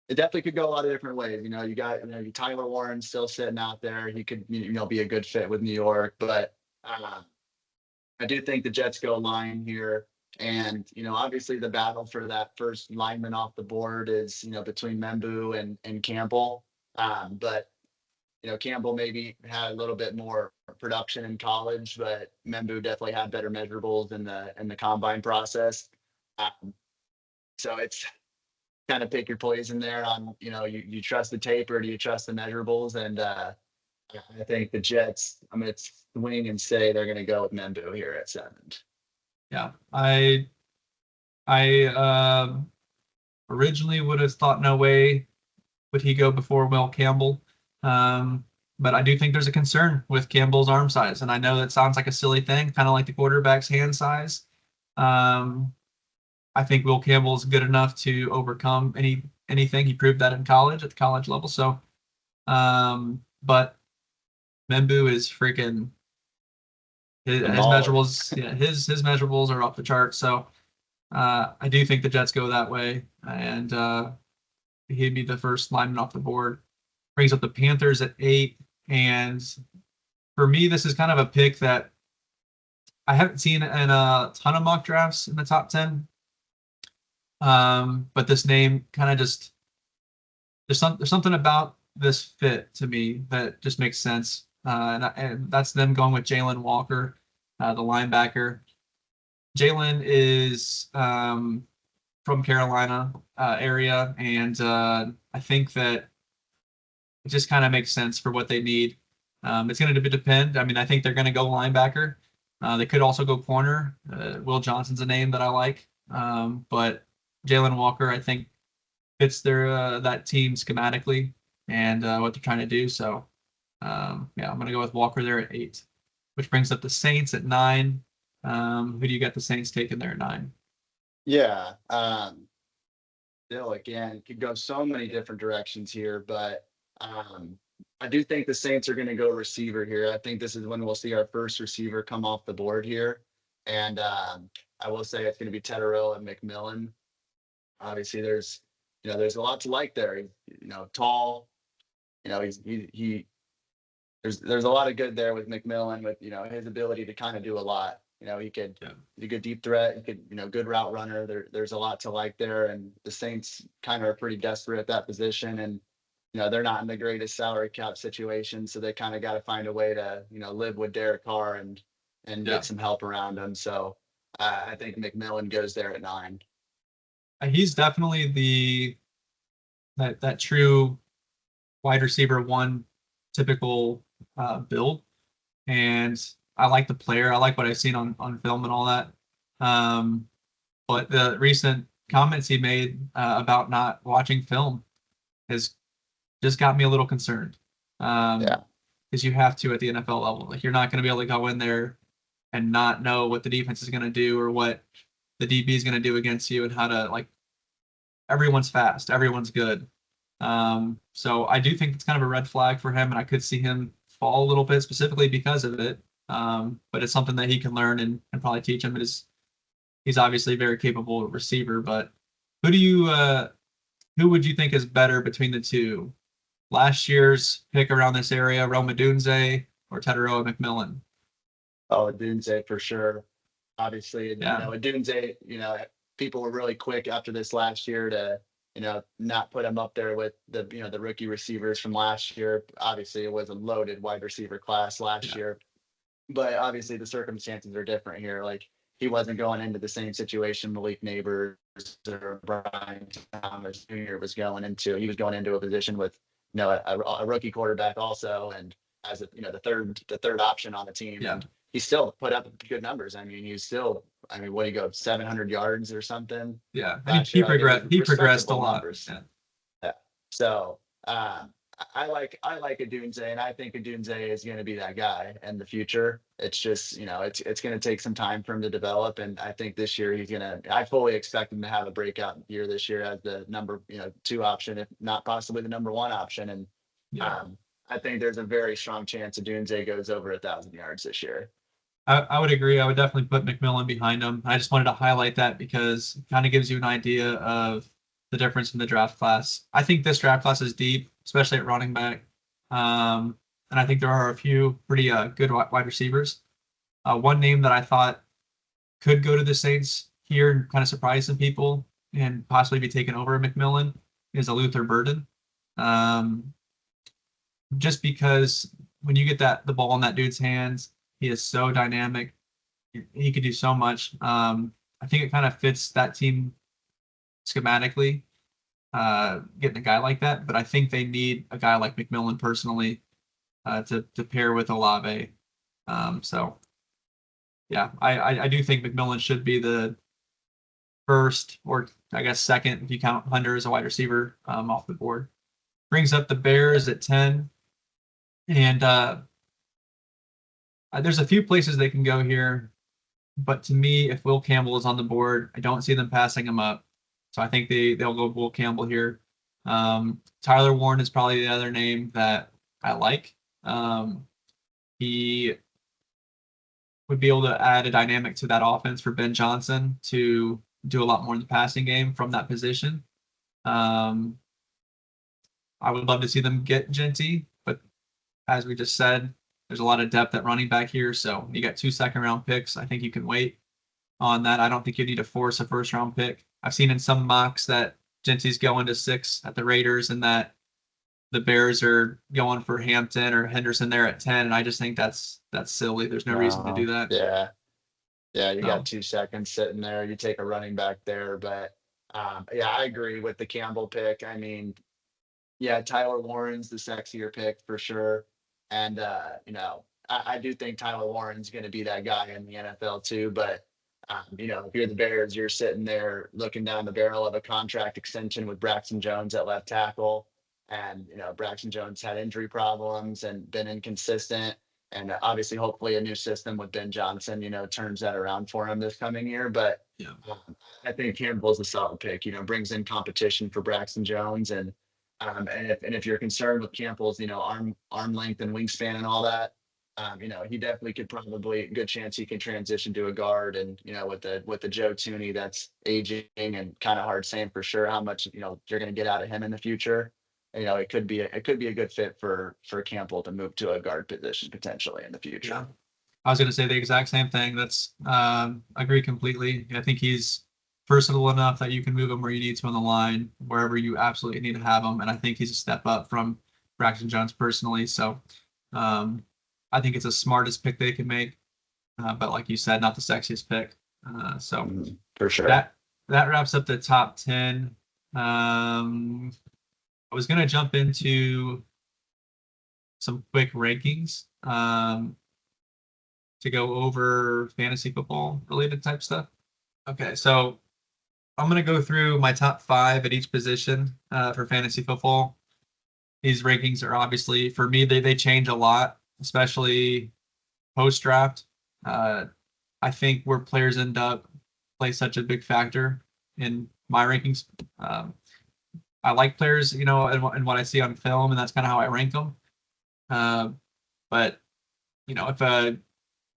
it definitely could go a lot of different ways. You got Tyler Warren still sitting out there. He could be a good fit with New York, but I do think the Jets go line here. And obviously the battle for that first lineman off the board is between Membu and Campbell. But Campbell maybe had a little bit more production in college, but Membu definitely had better measurables in the combine process. Um, so it's kind of pick your poison there on you trust the tape or do you trust the measurables? And I think the Jets, I'm going to swing and say they're going to go with Membu here at 7. Yeah, I originally would have thought no way would he go before Will Campbell. But I do think there's a concern with Campbell's arm size. And I know that sounds like a silly thing, kind of like the quarterback's hand size. I think Will Campbell is good enough to overcome anything. He proved that in college, at the college level. So, but Membu is freaking his measurables. Yeah, his measurables are off the chart. So, I do think the Jets go that way, and he'd be the first lineman off the board. Brings up the Panthers at 8, and for me, this is kind of a pick that I haven't seen in a ton of mock drafts in the top 10. But this name kind of just there's something about this fit to me that just makes sense, and that's them going with Jalen Walker, the linebacker. Jalen is from Carolina area, and I think that it just kind of makes sense for what they need. It's going to depend. I mean, I think they're going to go linebacker. They could also go corner. Will Johnson's a name that I like, but Jalen Walker, I think, fits their that team schematically and what they're trying to do. So, I'm going to go with Walker there at 8, which brings up the Saints at 9. Who do you got the Saints taking there at 9? Yeah. Still, again, could go so many different directions here, but I do think the Saints are going to go receiver here. I think this is when we'll see our first receiver come off the board here. And I will say it's going to be Tetero and McMillan. Obviously, there's a lot to like there. Tall. There's a lot of good there with McMillan with his ability to kind of do a lot. He could be a good deep threat. He could good route runner. There's a lot to like there, and the Saints kind of are pretty desperate at that position, and they're not in the greatest salary cap situation, so they kind of got to find a way to live with Derek Carr and get some help around him. So I think McMillan goes there at 9. He's definitely that true wide receiver one typical build, and I like the player. I like what I've seen on film and all that. But the recent comments he made about not watching film has just got me a little concerned. Because you have to at the NFL level. Like, you're not going to be able to go in there and not know what the defense is going to do or what the DB is going to do against you and how to everyone's fast, everyone's good. So I do think it's kind of a red flag for him, and I could see him fall a little bit specifically because of it. But it's something that he can learn and probably teach him. He's obviously a very capable receiver, but who would you think is better between the two? Last year's pick around this area, Rome Odunze or Tetero McMillan? Oh, Odunze for sure. Obviously, Odunze, people were really quick after this last year to, not put him up there with the rookie receivers from last year. Obviously, it was a loaded wide receiver class last year, but obviously the circumstances are different here. Like, he wasn't going into the same situation Malik Neighbors or Brian Thomas Jr. was going into. He was going into a position with, a rookie quarterback also, and as the third option on the team. Yeah. And he still put up good numbers. I mean, what do you go, 700 yards or something? Yeah, I mean, he progressed a lot. Yeah. So I like Odunze, and I think Odunze is going to be that guy in the future. It's just it's going to take some time for him to develop, and I think this year I fully expect him to have a breakout year this year as the number 2 option, if not possibly the number 1 option. And I think there's a very strong chance Odunze goes over 1,000 yards this year. I would agree. I would definitely put McMillan behind him. I just wanted to highlight that because it kind of gives you an idea of the difference in the draft class. I think this draft class is deep, especially at running back. And I think there are a few pretty good wide receivers. One name that I thought could go to the Saints here and kind of surprise some people and possibly be taken over McMillan is a Luther Burden. Um, just because when you get the ball in that dude's hands, he is so dynamic. He could do so much. I think it kind of fits that team schematically, getting a guy like that. But I think they need a guy like McMillan personally to pair with Olave. So yeah, I do think McMillan should be the first, or I guess second if you count Hunter as a wide receiver off the board. Brings up the Bears at 10. And there's a few places they can go here. But to me, if Will Campbell is on the board, I don't see them passing him up. So I think they'll go Will Campbell here. Tyler Warren is probably the other name that I like. He would be able to add a dynamic to that offense for Ben Johnson to do a lot more in the passing game from that position. I would love to see them get Genty, but as we just said, there's a lot of depth at running back here. So you got 2 second-round picks. I think you can wait on that. I don't think you need to force a first-round pick. I've seen in some mocks that Genty's going to 6 at the Raiders and that the Bears are going for Hampton or Henderson there at 10. And I just think that's silly. There's no reason to do that. Yeah. Yeah, you So, got 2 seconds sitting there. You take a running back there, but yeah, I agree with the Campbell pick. I mean, yeah, Tyler Warren's the sexier pick for sure. And I do think Tyler Warren's going to be that guy in the NFL too. But if you're the Bears, you're sitting there looking down the barrel of a contract extension with Braxton Jones at left tackle, and Braxton Jones had injury problems and been inconsistent. And obviously, hopefully, a new system with Ben Johnson, turns that around for him this coming year. But yeah. I think Campbell's a solid pick. Brings in competition for Braxton Jones, and if you're concerned with Campbell's, arm length and wingspan and all that, he definitely could probably good chance he can transition to a guard. And with the Joe Tooney that's aging and kind of hard saying for sure how much you're going to get out of him in the future. It could be a good fit for Campbell to move to a guard position potentially in the future. Yeah. I was going to say the exact same thing. That's agree completely. I think he's versatile enough that you can move him where you need to on the line, wherever you absolutely need to have him. And I think he's a step up from Braxton Jones personally. So I think it's the smartest pick they can make. But like you said, not the sexiest pick. For sure. That wraps up the top 10. I was going to jump into some quick rankings to go over fantasy football related type stuff. Okay, so I'm going to go through my top 5 at each position for fantasy football. These rankings are obviously, for me, they change a lot, especially post-draft. I think where players end up play such a big factor in my rankings. I like players, and what I see on film, and that's kind of how I rank them. But, if a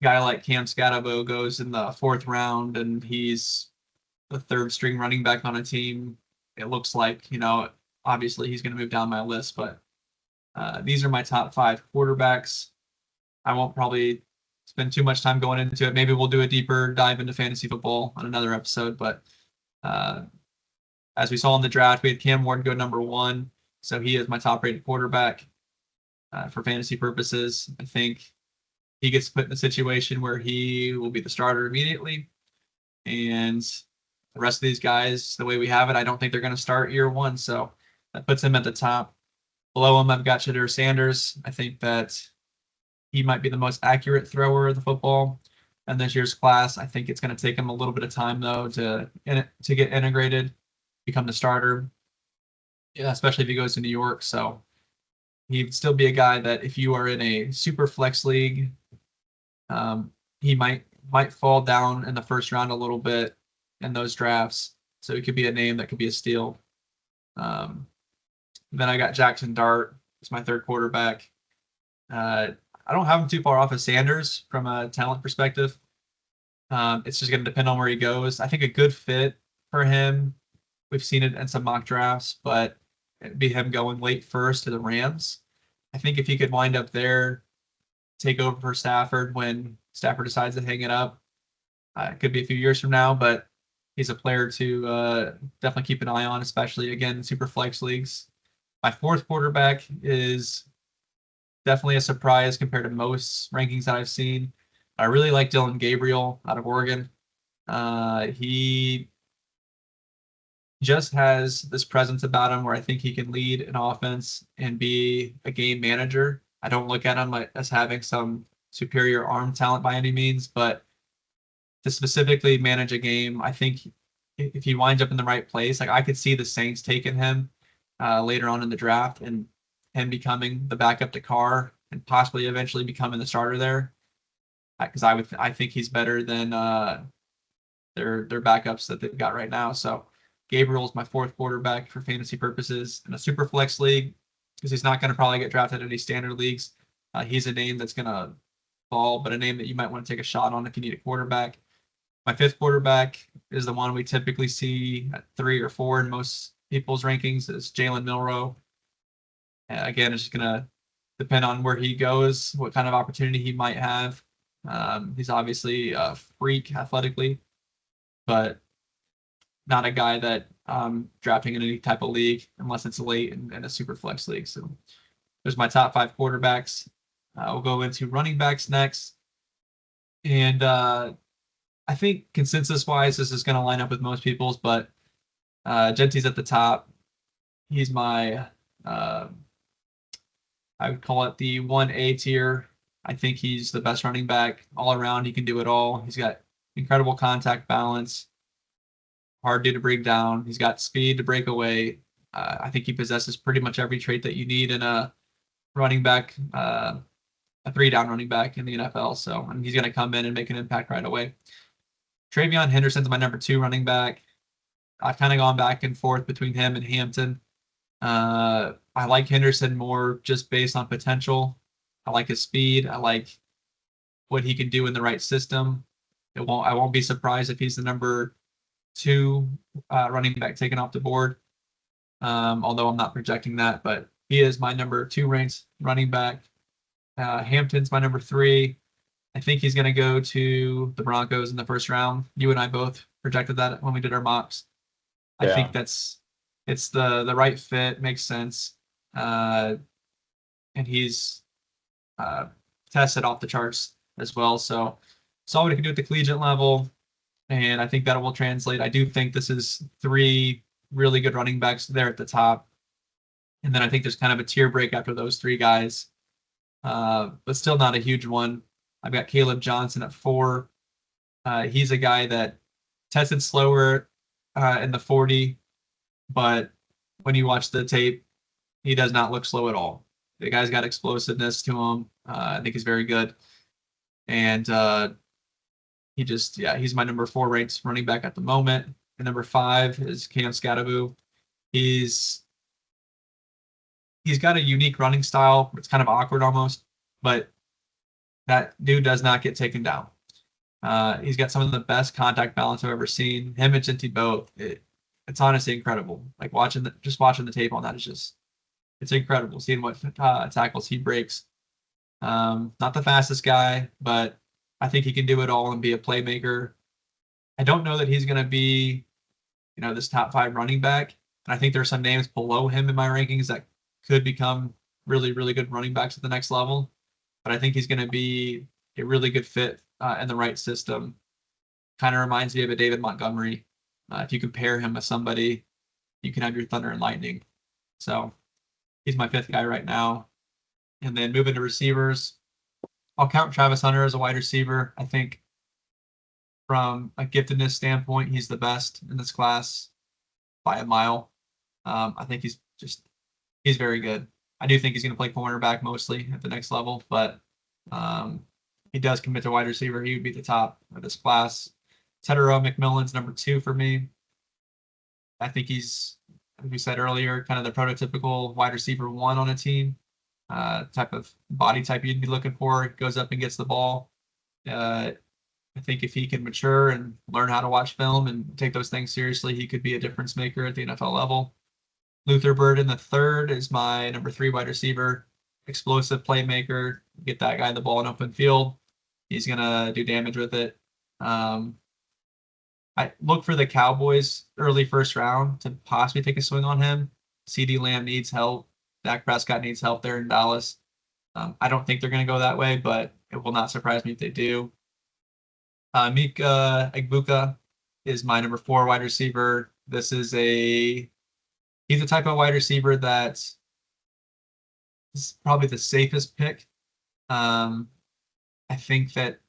guy like Cam Scatabo goes in the 4th round and he's the 3rd string running back on a team, it looks like, obviously he's going to move down my list. But these are my top 5 quarterbacks. I won't probably spend too much time going into it. Maybe we'll do a deeper dive into fantasy football on another episode. But as we saw in the draft, we had Cam Ward go number 1. So he is my top rated quarterback for fantasy purposes. I think he gets put in a situation where he will be the starter immediately. And the rest of these guys, the way we have it, I don't think they're going to start year 1. So that puts him at the top. Below him, I've got Shadur Sanders. I think that he might be the most accurate thrower of the football in this year's class. I think it's going to take him a little bit of time, though, to get integrated, become the starter, especially if he goes to New York. So he'd still be a guy that if you are in a super flex league, he might fall down in the 1st round a little bit in those drafts. So he could be a name that could be a steal. Then I got Jackson Dart. It's my 3rd quarterback. I don't have him too far off of Sanders from a talent perspective. It's just going to depend on where he goes. I think a good fit for him, we've seen it in some mock drafts, but it'd be him going late first to the Rams. I think if he could wind up there, take over for Stafford when Stafford decides to hang it up, it could be a few years from now, but he's a player to definitely keep an eye on, especially, again, in super flex leagues. My fourth quarterback is definitely a surprise compared to most rankings that I've seen. I really like Dylan Gabriel out of Oregon. He just has this presence about him where I think he can lead an offense and be a game manager. I don't look at him as having some superior arm talent by any means, but to specifically manage a game, I think if he winds up in the right place, like I could see the Saints taking him later on in the draft and him becoming the backup to Carr and possibly eventually becoming the starter there. Because I think he's better than their backups that they've got right now. So Gabriel's my fourth quarterback for fantasy purposes in a super flex league because he's not going to probably get drafted in any standard leagues. He's a name that's going to fall, but a name that you might want to take a shot on if you need a quarterback. My fifth quarterback is the one we typically see at 3 or 4 in most people's rankings. Is Jalen Milroe. Again, it's just going to depend on where he goes, what kind of opportunity he might have. He's obviously a freak athletically, but not a guy that drafting in any type of league unless it's late in a super flex league. So there's my top 5 quarterbacks. We'll go into running backs next. And I think consensus-wise, this is going to line up with most people's, but Gentry's at the top. He's my, I would call it the 1A tier. I think he's the best running back all around. He can do it all. He's got incredible contact balance, hard to bring down. He's got speed to break away. I think he possesses pretty much every trait that you need in a running back, a 3-down running back in the NFL. So he's going to come in and make an impact right away. Travion Henderson's my number 2 running back. I've kind of gone back and forth between him and Hampton. I like Henderson more just based on potential. I like his speed. I like what he can do in the right system. I won't be surprised if he's the number 2 running back taken off the board. Although I'm not projecting that, but he is my number 2 ranked running back. Hampton's my number 3. I think he's going to go to the Broncos in the first round. You and I both projected that when we did our mocks. I think it's the right fit, makes sense. And he's tested off the charts as well. So saw what he can do at the collegiate level, and I think that will translate. I do think this is 3 really good running backs there at the top. And then I think there's kind of a tier break after those 3 guys, but still not a huge one. I've got Caleb Johnson at 4. He's a guy that tested slower in the 40, but when you watch the tape, he does not look slow at all. The guy's got explosiveness to him. I think he's very good. And he's my number 4 ranked running back at the moment. And number 5 is Cam Scatterbu. He's got a unique running style. It's kind of awkward almost, but that dude does not get taken down. He's got some of the best contact balance I've ever seen. Him and Genty both. It's honestly incredible. Like watching the tape on that is it's incredible seeing what tackles he breaks. Not the fastest guy, but I think he can do it all and be a playmaker. I don't know that he's going to be, this top 5 running back. And I think there are some names below him in my rankings that could become really, really good running backs at the next level. But I think he's going to be a really good fit in the right system. Kind of reminds me of a David Montgomery. If you compare him with somebody, you can have your thunder and lightning. So he's my 5th guy right now. And then moving to receivers, I'll count Travis Hunter as a wide receiver. I think from a giftedness standpoint, he's the best in this class by a mile. I think he's very good. I do think he's going to play cornerback mostly at the next level, but he does commit to wide receiver. He would be the top of this class. Tedero McMillan's number 2 for me. I think he's, as we said earlier, kind of the prototypical wide receiver 1 on a team. type of body type you'd be looking for. Goes up and gets the ball. I think if he can mature and learn how to watch film and take those things seriously, he could be a difference maker at the NFL level. Luther Burden, the third, is my number 3 wide receiver. Explosive playmaker. Get that guy the ball in open field. He's going to do damage with it. I look for the Cowboys early first round to possibly take a swing on him. CeeDee Lamb needs help. Dak Prescott needs help there in Dallas. I don't think they're going to go that way, but it will not surprise me if they do. Mika Egbuka is my number 4 wide receiver. He's the type of wide receiver that is probably the safest pick. I think that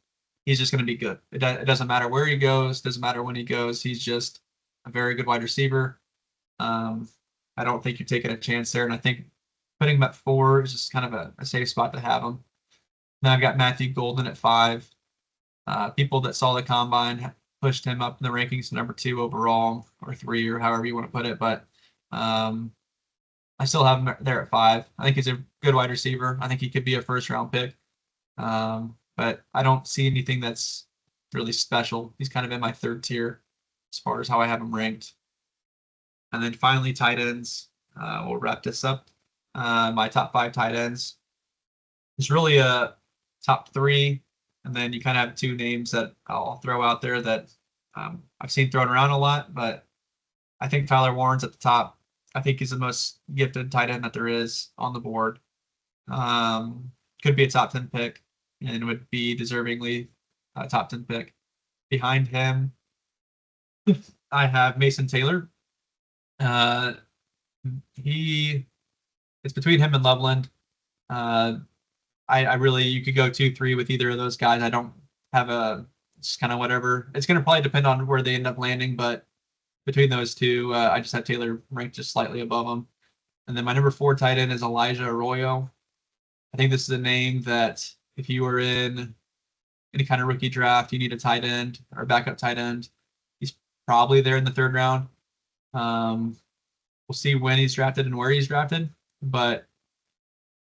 he's just going to be good. It doesn't matter where he goes, doesn't matter when he goes. He's just a very good wide receiver. I don't think you're taking a chance there, and I think putting him at 4 is just kind of a safe spot to have him. Then I've got Matthew Golden at 5. People that saw the combine pushed him up in the rankings to number 2 overall, or 3, or however you want to put it. But I still have him there at 5. I think he's a good wide receiver. I think he could be a first-round pick. But I don't see anything that's really special. He's kind of in my 3rd tier as far as how I have him ranked. And then finally, tight ends. We'll wrap this up. My top 5 tight ends. It's really a top 3. And then you kind of have 2 names that I'll throw out there that I've seen thrown around a lot, but I think Tyler Warren's at the top. I think he's the most gifted tight end that there is on the board. Could be a top 10 pick and would be deservingly a top 10 pick. Behind him, I have Mason Taylor. It's between him and Loveland. You could go 2-3 with either of those guys. I don't have it's kind of whatever. It's going to probably depend on where they end up landing, but between those 2, I just have Taylor ranked just slightly above him. And then my number 4 tight end is Elijah Arroyo. I think this is a name that if you were in any kind of rookie draft, you need a tight end or backup tight end. He's probably there in the 3rd round. We'll see when he's drafted and where he's drafted, but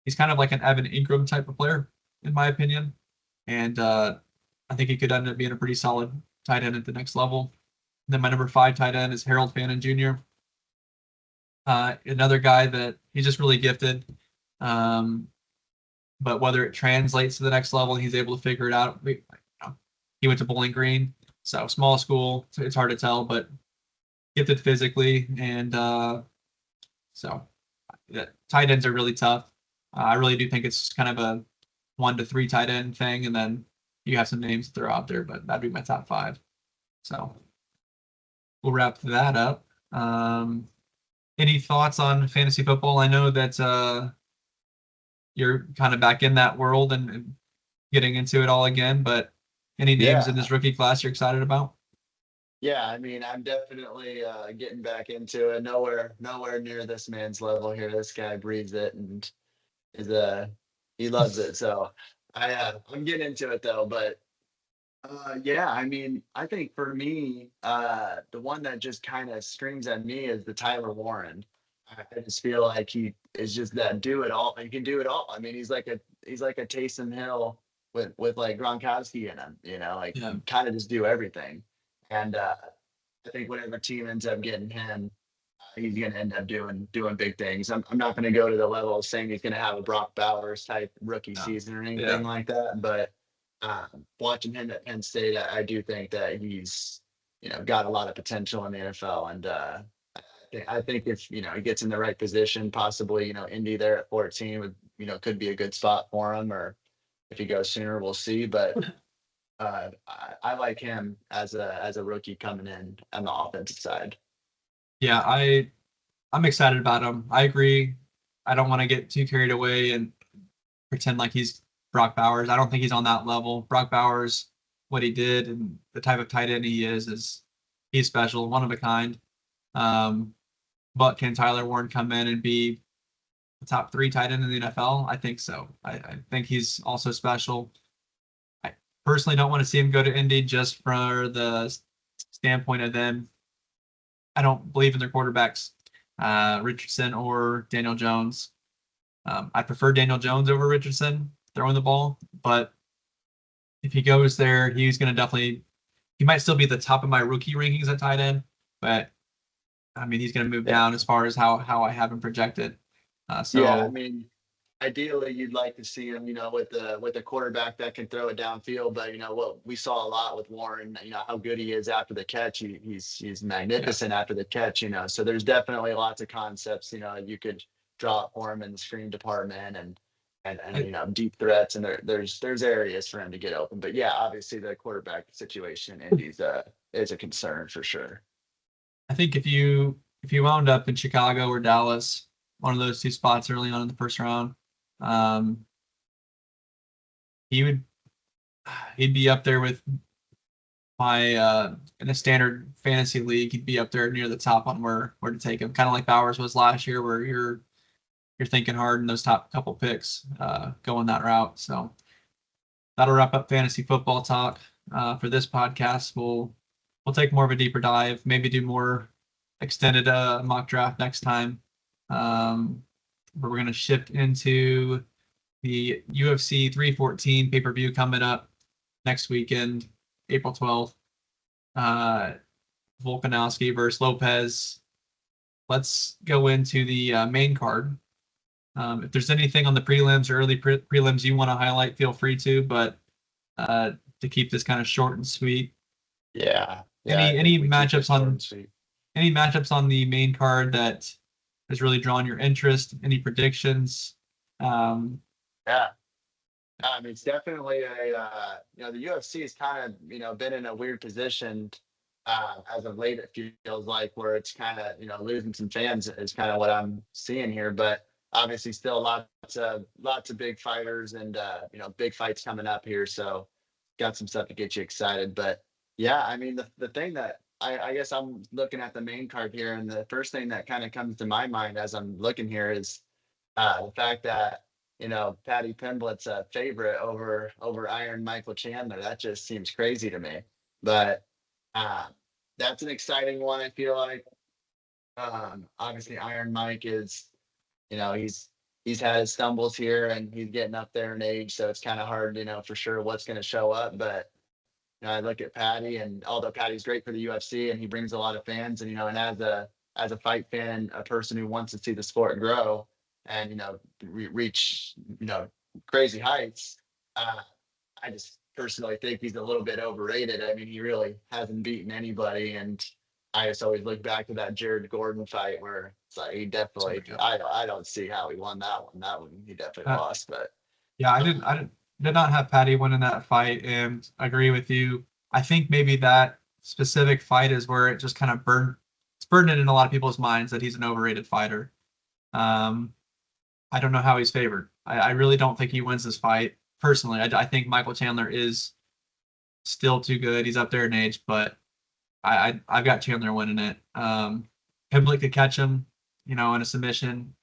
he's kind of like an Evan Ingram type of player, in my opinion. And I think he could end up being a pretty solid tight end at the next level. And then my number 5 tight end is Harold Fannin Jr. Another guy that he's just really gifted. But whether it translates to the next level, he's able to figure it out. He went to Bowling Green, so small school. So it's hard to tell, but gifted physically. And so tight ends are really tough. I really do think it's kind of a 1 to 3 tight end thing, and then you have some names to throw out there, but that'd be my top 5. So we'll wrap that up. Any thoughts on fantasy football? I know that you're kind of back in that world and getting into it all again, but any names in this rookie class you're excited about? Yeah, I mean, I'm definitely getting back into it. Nowhere near this man's level here. This guy breathes it and he loves it. So I'm getting into it though. But yeah, I mean, I think for me, the one that just kind of screams at me is the Tyler Warren. I just feel like he is just that do it all. He can do it all. I mean, he's like a Taysom Hill with like Gronkowski in him. Like kind of just do everything. And I think whatever team ends up getting him, he's going to end up doing big things. I'm not going to go to the level of saying he's going to have a Brock Bowers type rookie season or anything like that. But watching him at Penn State, I do think that he's got a lot of potential in the NFL. And I think if he gets in the right position, possibly Indy there at 14 would could be a good spot for him. Or if he goes sooner, we'll see. But I like him as a rookie coming in on the offensive side. Yeah, I'm excited about him. I agree. I don't want to get too carried away and pretend like he's Brock Bowers. I don't think he's on that level. Brock Bowers, what he did and the type of tight end he is he's special, one of a kind. But can Tyler Warren come in and be the top 3 tight end in the NFL? I think so. I think he's also special. I personally don't want to see him go to Indy just for the standpoint of them. I don't believe in their quarterbacks, Richardson or Daniel Jones. I prefer Daniel Jones over Richardson throwing the ball, but if he goes there, he's going to definitely, he might still be the top of my rookie rankings at tight end, but I mean, he's going to move down as far as how I have him projected. Yeah, I So mean, ideally you'd like to see him, with a quarterback that can throw it downfield. But what we saw a lot with Warren, how good he is after the catch. He's yeah, magnificent after the catch. So there's definitely lots of concepts. You could draw up for him in the screen department and I, deep threats, and there's areas for him to get open. But yeah, obviously the quarterback situation in Indy's is a concern for sure. I think if you wound up in Chicago or Dallas, one of those two spots early on in the first round, um, he would he'd be up there with my in a standard fantasy league. He'd be up there near the top on where to take him, kind of like Bowers was last year, where you're thinking hard in those top couple picks, going that route. So that'll wrap up fantasy football talk for this podcast. We'll take more of a deeper dive, maybe do more extended mock draft next time. But we're going to shift into the UFC 314 pay-per-view coming up next weekend, April 12th. Volkanovski versus Lopez. Let's go into the main card. If there's anything on the prelims or early prelims you want to highlight, feel free to. But to keep this kind of short and sweet. Yeah. Any matchups on the main card that has really drawn your interest? Any predictions? Yeah. I mean, it's definitely the UFC has kind of, been in a weird position as of late. It feels like where it's kind of, losing some fans is kind of what I'm seeing here. But obviously, still lots of big fighters and big fights coming up here. So got some stuff to get you excited. But yeah, I mean, the thing that I guess I'm looking at the main card here, and the first thing that kind of comes to my mind as I'm looking here is the fact that Patty Pimblett's a favorite over Iron Michael Chandler. That just seems crazy to me. But uh, that's an exciting one. I feel like obviously Iron Mike is he's had his stumbles here and he's getting up there in age, so it's kind of hard for sure what's going to show up. But I look at Patty, and although Patty's great for the UFC and he brings a lot of fans, and and as a fight fan, a person who wants to see the sport grow and reach crazy heights, I just personally think he's a little bit overrated. I mean, he really hasn't beaten anybody, and I just always look back to that Jared Gordon fight where it's like he definitely. I don't see how he won that one. That one he definitely lost, but. Yeah, I did not have Patty winning that fight, and I agree with you. I think maybe that specific fight is where it just kind of it's burned it in a lot of people's minds that he's an overrated fighter. Um, I don't know how he's favored. I really don't think he wins this fight personally. I think Michael Chandler is still too good. He's up there in age, but I've got Chandler winning it. Pimblett could catch him, in a submission,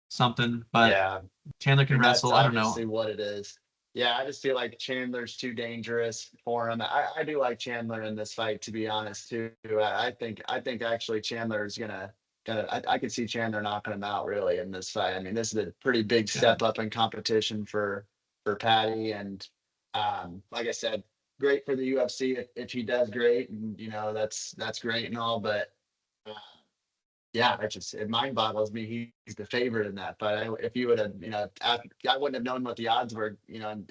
something, but Yeah, Chandler can wrestle. I don't know. What it is. Yeah, I just feel like Chandler's too dangerous for him. I do like Chandler in this fight, to be honest, too. I think actually Chandler is gonna I could see Chandler knocking him out really in this fight. I mean, this is a pretty big step up in competition for Patty, and like I said, great for the UFC if he does great, and that's great and all, but. Uh, yeah, it mind boggles me. He's the favorite in that fight. If you would have, I wouldn't have known what the odds were,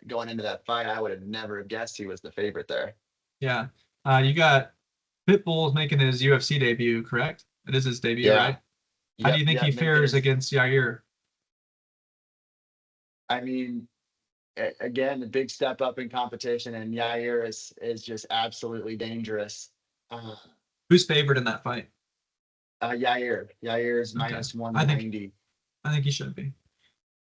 going into that fight. I would have never have guessed he was the favorite there. Yeah. You got Pitbull's making his UFC debut, correct? It is his debut, Yeah. right? How do you think he fares against Yair? I mean, again, the big step up in competition, and Yair is just absolutely dangerous. Who's favored in that fight? Yair is minus 190. I think he should be.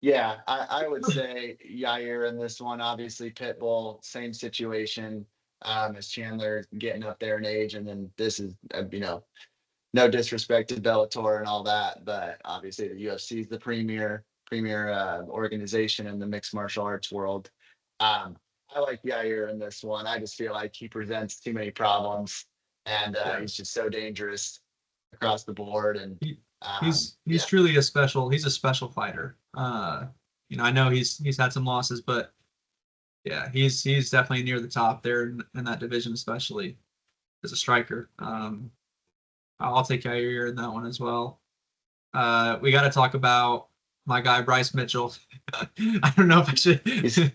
Yeah, I would say Yair in this one. Obviously, Pitbull, same situation as Chandler, getting up there in age, and then this is no disrespect to Bellator and all that, but obviously the UFC is the premier organization in the mixed martial arts world. I like Yair in this one. I just feel like he presents too many problems, and he's just so dangerous across the board. And He's Yeah, truly a special. He's a special fighter. I know he's had some losses, but yeah, he's definitely near the top there in that division, especially as a striker. I'll take Yair in that one as well. We got to talk about my guy Bryce Mitchell. I don't know if I he's should.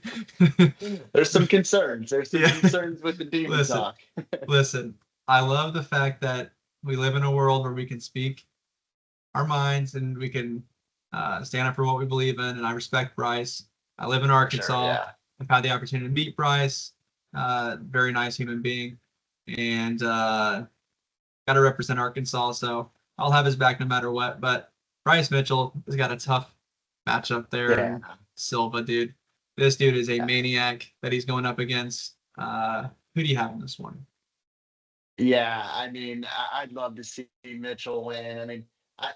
there's some concerns. There's some Yeah. concerns with the demon Listen, talk. listen. I love the fact that we live in a world where we can speak our minds and we can stand up for what we believe in. And I respect Bryce. I live in For sure, Arkansas. yeah. I've had the opportunity to meet Bryce. Very nice human being, and got to represent Arkansas. So I'll have his back no matter what. But Bryce Mitchell has got a tough matchup there. Yeah. And Silva, dude. This dude is a Yeah. maniac that he's going up against. Who do you have in this one? Yeah, I mean, I'd love to see Mitchell win. I mean, I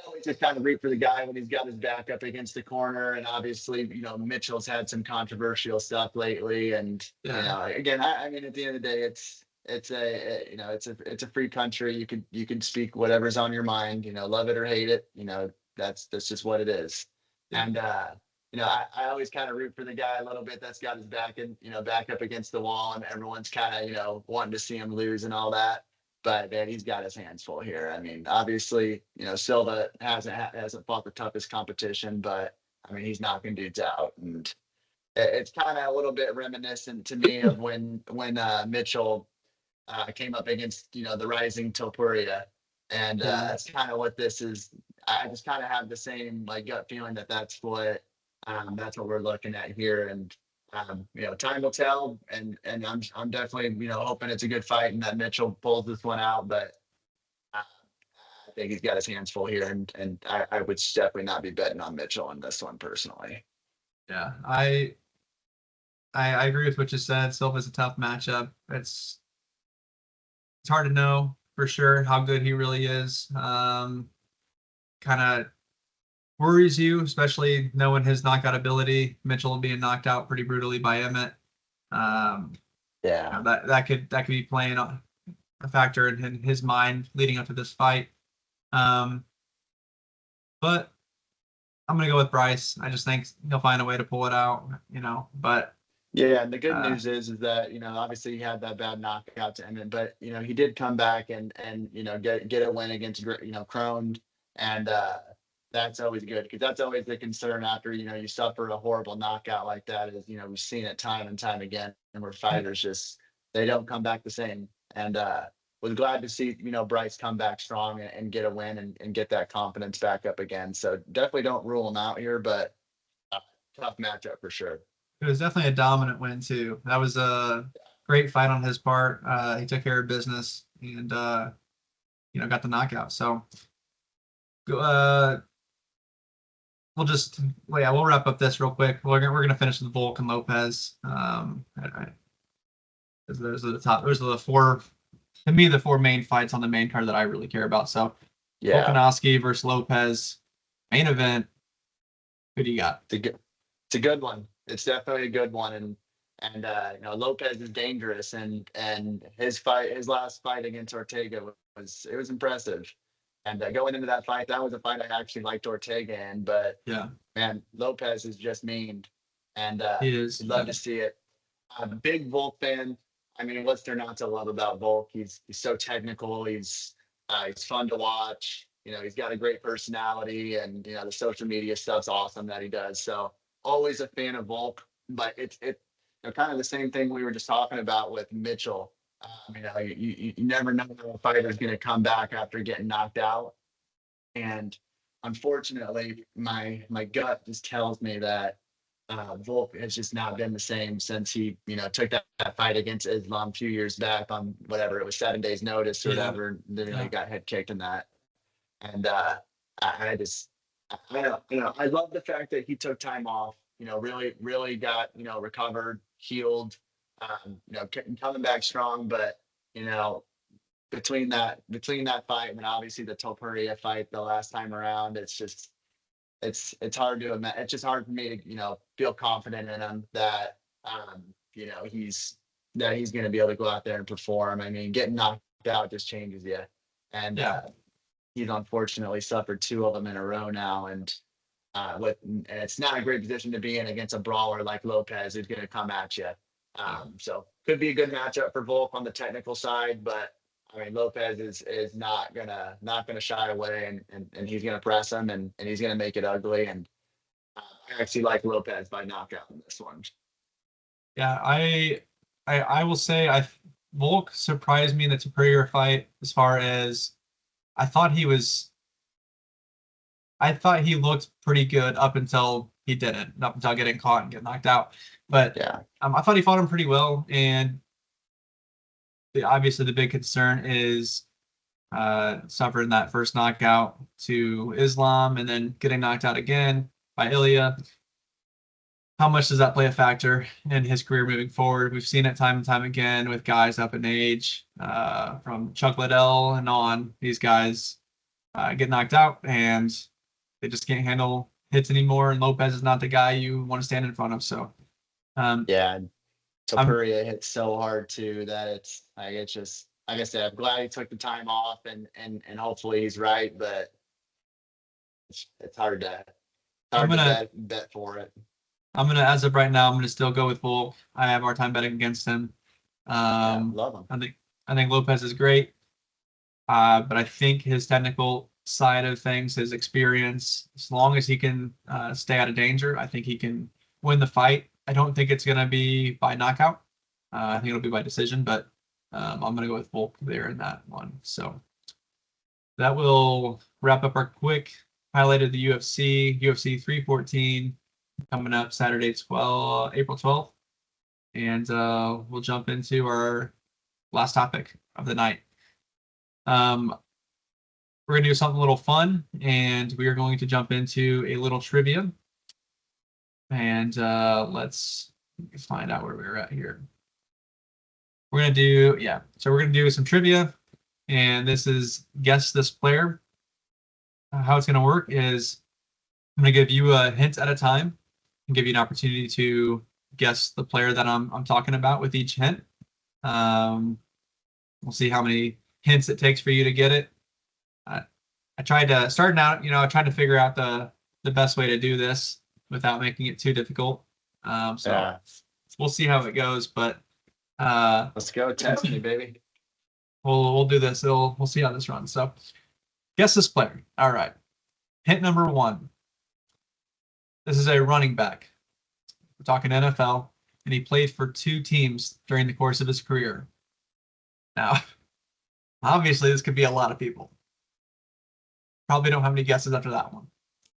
always just kind of root for the guy when he's got his back up against the corner. And obviously, Mitchell's had some controversial stuff lately. And again, I mean, at the end of the day, it's a free country. You can speak whatever's on your mind. Love it or hate it. That's just what it is. Yeah. And I always kind of root for the guy a little bit that's got his back back up against the wall, and everyone's kind of wanting to see him lose and all that. But man, he's got his hands full here. I mean, obviously, Silva hasn't fought the toughest competition, but I mean, he's knocking dudes out, and it's kind of a little bit reminiscent to me of when Mitchell came up against the rising Topuria, and that's kind of what this is. I just kind of have the same like gut feeling that's what we're looking at here, and time will tell, and I'm definitely hoping it's a good fight and that Mitchell pulls this one out, but I think he's got his hands full here, and I would definitely not be betting on Mitchell in this one personally. Yeah, I agree with what you said. Silva's a tough matchup. It's hard to know for sure how good he really is. Kind of worries you, especially knowing his knockout ability. Mitchell being knocked out pretty brutally by Emmett. Yeah, that could be playing a factor in his mind leading up to this fight. But I'm gonna go with Bryce. I just think he'll find a way to pull it out. But yeah, and the good news is that obviously he had that bad knockout to end it, but he did come back and get a win against Crone, and that's always good, because that's always the concern after you suffer a horrible knockout like that. Is we've seen it time and time again, and where fighters just they don't come back the same. And was glad to see Bryce come back strong and get a win and get that confidence back up again. So definitely don't rule him out here, but tough matchup for sure. it was definitely a dominant win too. That was a great fight on his part. He took care of business and got the knockout. So we'll wrap up this real quick. We're gonna finish with Volk and Lopez. Those are the four, to me, the four main fights on the main card that I really care about. So Yeah, Volkanovski versus Lopez, main event. Who do you got? it's a good one. It's definitely a good one, and Lopez is dangerous, and his last fight against Ortega was impressive. And going into that fight, that was a fight I actually liked Ortega in, but Yeah, man, Lopez is just mean, and he is. I'd love to see it. I'm a big Volk fan. I mean, what's there not to love about Volk? He's so technical. He's fun to watch. He's got a great personality, and the social media stuff's awesome that he does. So always a fan of Volk, but it's kind of the same thing we were just talking about with Mitchell. You never know how a fighter's going to come back after getting knocked out, and unfortunately, my gut just tells me that Volk has just not been the same since he, took that fight against Islam a few years back on whatever it was, 7 days notice or Yeah. whatever. Then he got head kicked in that, and I just, I don't, I love the fact that he took time off. Really got recovered, healed, coming back strong. But between that fight and then obviously the Topuria fight the last time around, it's just it's hard to imagine. It's just hard for me to feel confident in him that he's going to be able to go out there and perform. I mean, getting knocked out just changes you, and Yeah. he's unfortunately suffered 2 of them in a row now, and and it's not a great position to be in against a brawler like Lopez who's going to come at you. So could be a good matchup for Volk on the technical side, but I mean Lopez is not gonna shy away, and he's gonna press him, and he's gonna make it ugly. And I actually like Lopez by knockout in this one. Yeah, I will say Volk surprised me in the Superior fight as far as I thought he was. I thought he looked pretty good up until he didn't, up until getting caught and getting knocked out. But Yeah, I thought he fought him pretty well, and obviously the big concern is suffering that first knockout to Islam and then getting knocked out again by Ilya. How much does that play a factor in his career moving forward? We've seen it time and time again with guys up in age, from Chuck Liddell and on. These guys get knocked out and they just can't handle hits anymore. And Lopez is not the guy you want to stand in front of. So, yeah. Topuria hits so hard too that it's just like I said. I'm glad he took the time off, and hopefully he's right, but it's hard to bet for it. I'm gonna, as of right now, I'm gonna still go with Volk. I have a hard time betting against him. Love him. I think Lopez is great, but I think his technical side of things, his experience, as long as he can stay out of danger, I think he can win the fight. I don't think it's gonna be by knockout. I think it'll be by decision, but I'm gonna go with Volk there in that one. So that will wrap up our quick highlight of the UFC 314 coming up Saturday, April 12th. And we'll jump into our last topic of the night. We're going to do something a little fun, and we are going to jump into a little trivia. And let's find out where we're at here. We're going to do, so we're going to do some trivia, and this is Guess This Player. How it's going to work is I'm going to give you a hint at a time and give you an opportunity to guess the player that I'm talking about with each hint. We'll see how many hints it takes for you to get it. I tried to starting out, I tried to figure out the best way to do this without making it too difficult. We'll see how it goes, but let's go. Test me, baby. We'll do this. We'll see how this runs. So guess this player. All right. Hint number 1. This is a running back. We're talking NFL, and he played for 2 teams during the course of his career. Now, obviously, this could be a lot of people. Probably don't have any guesses after that one.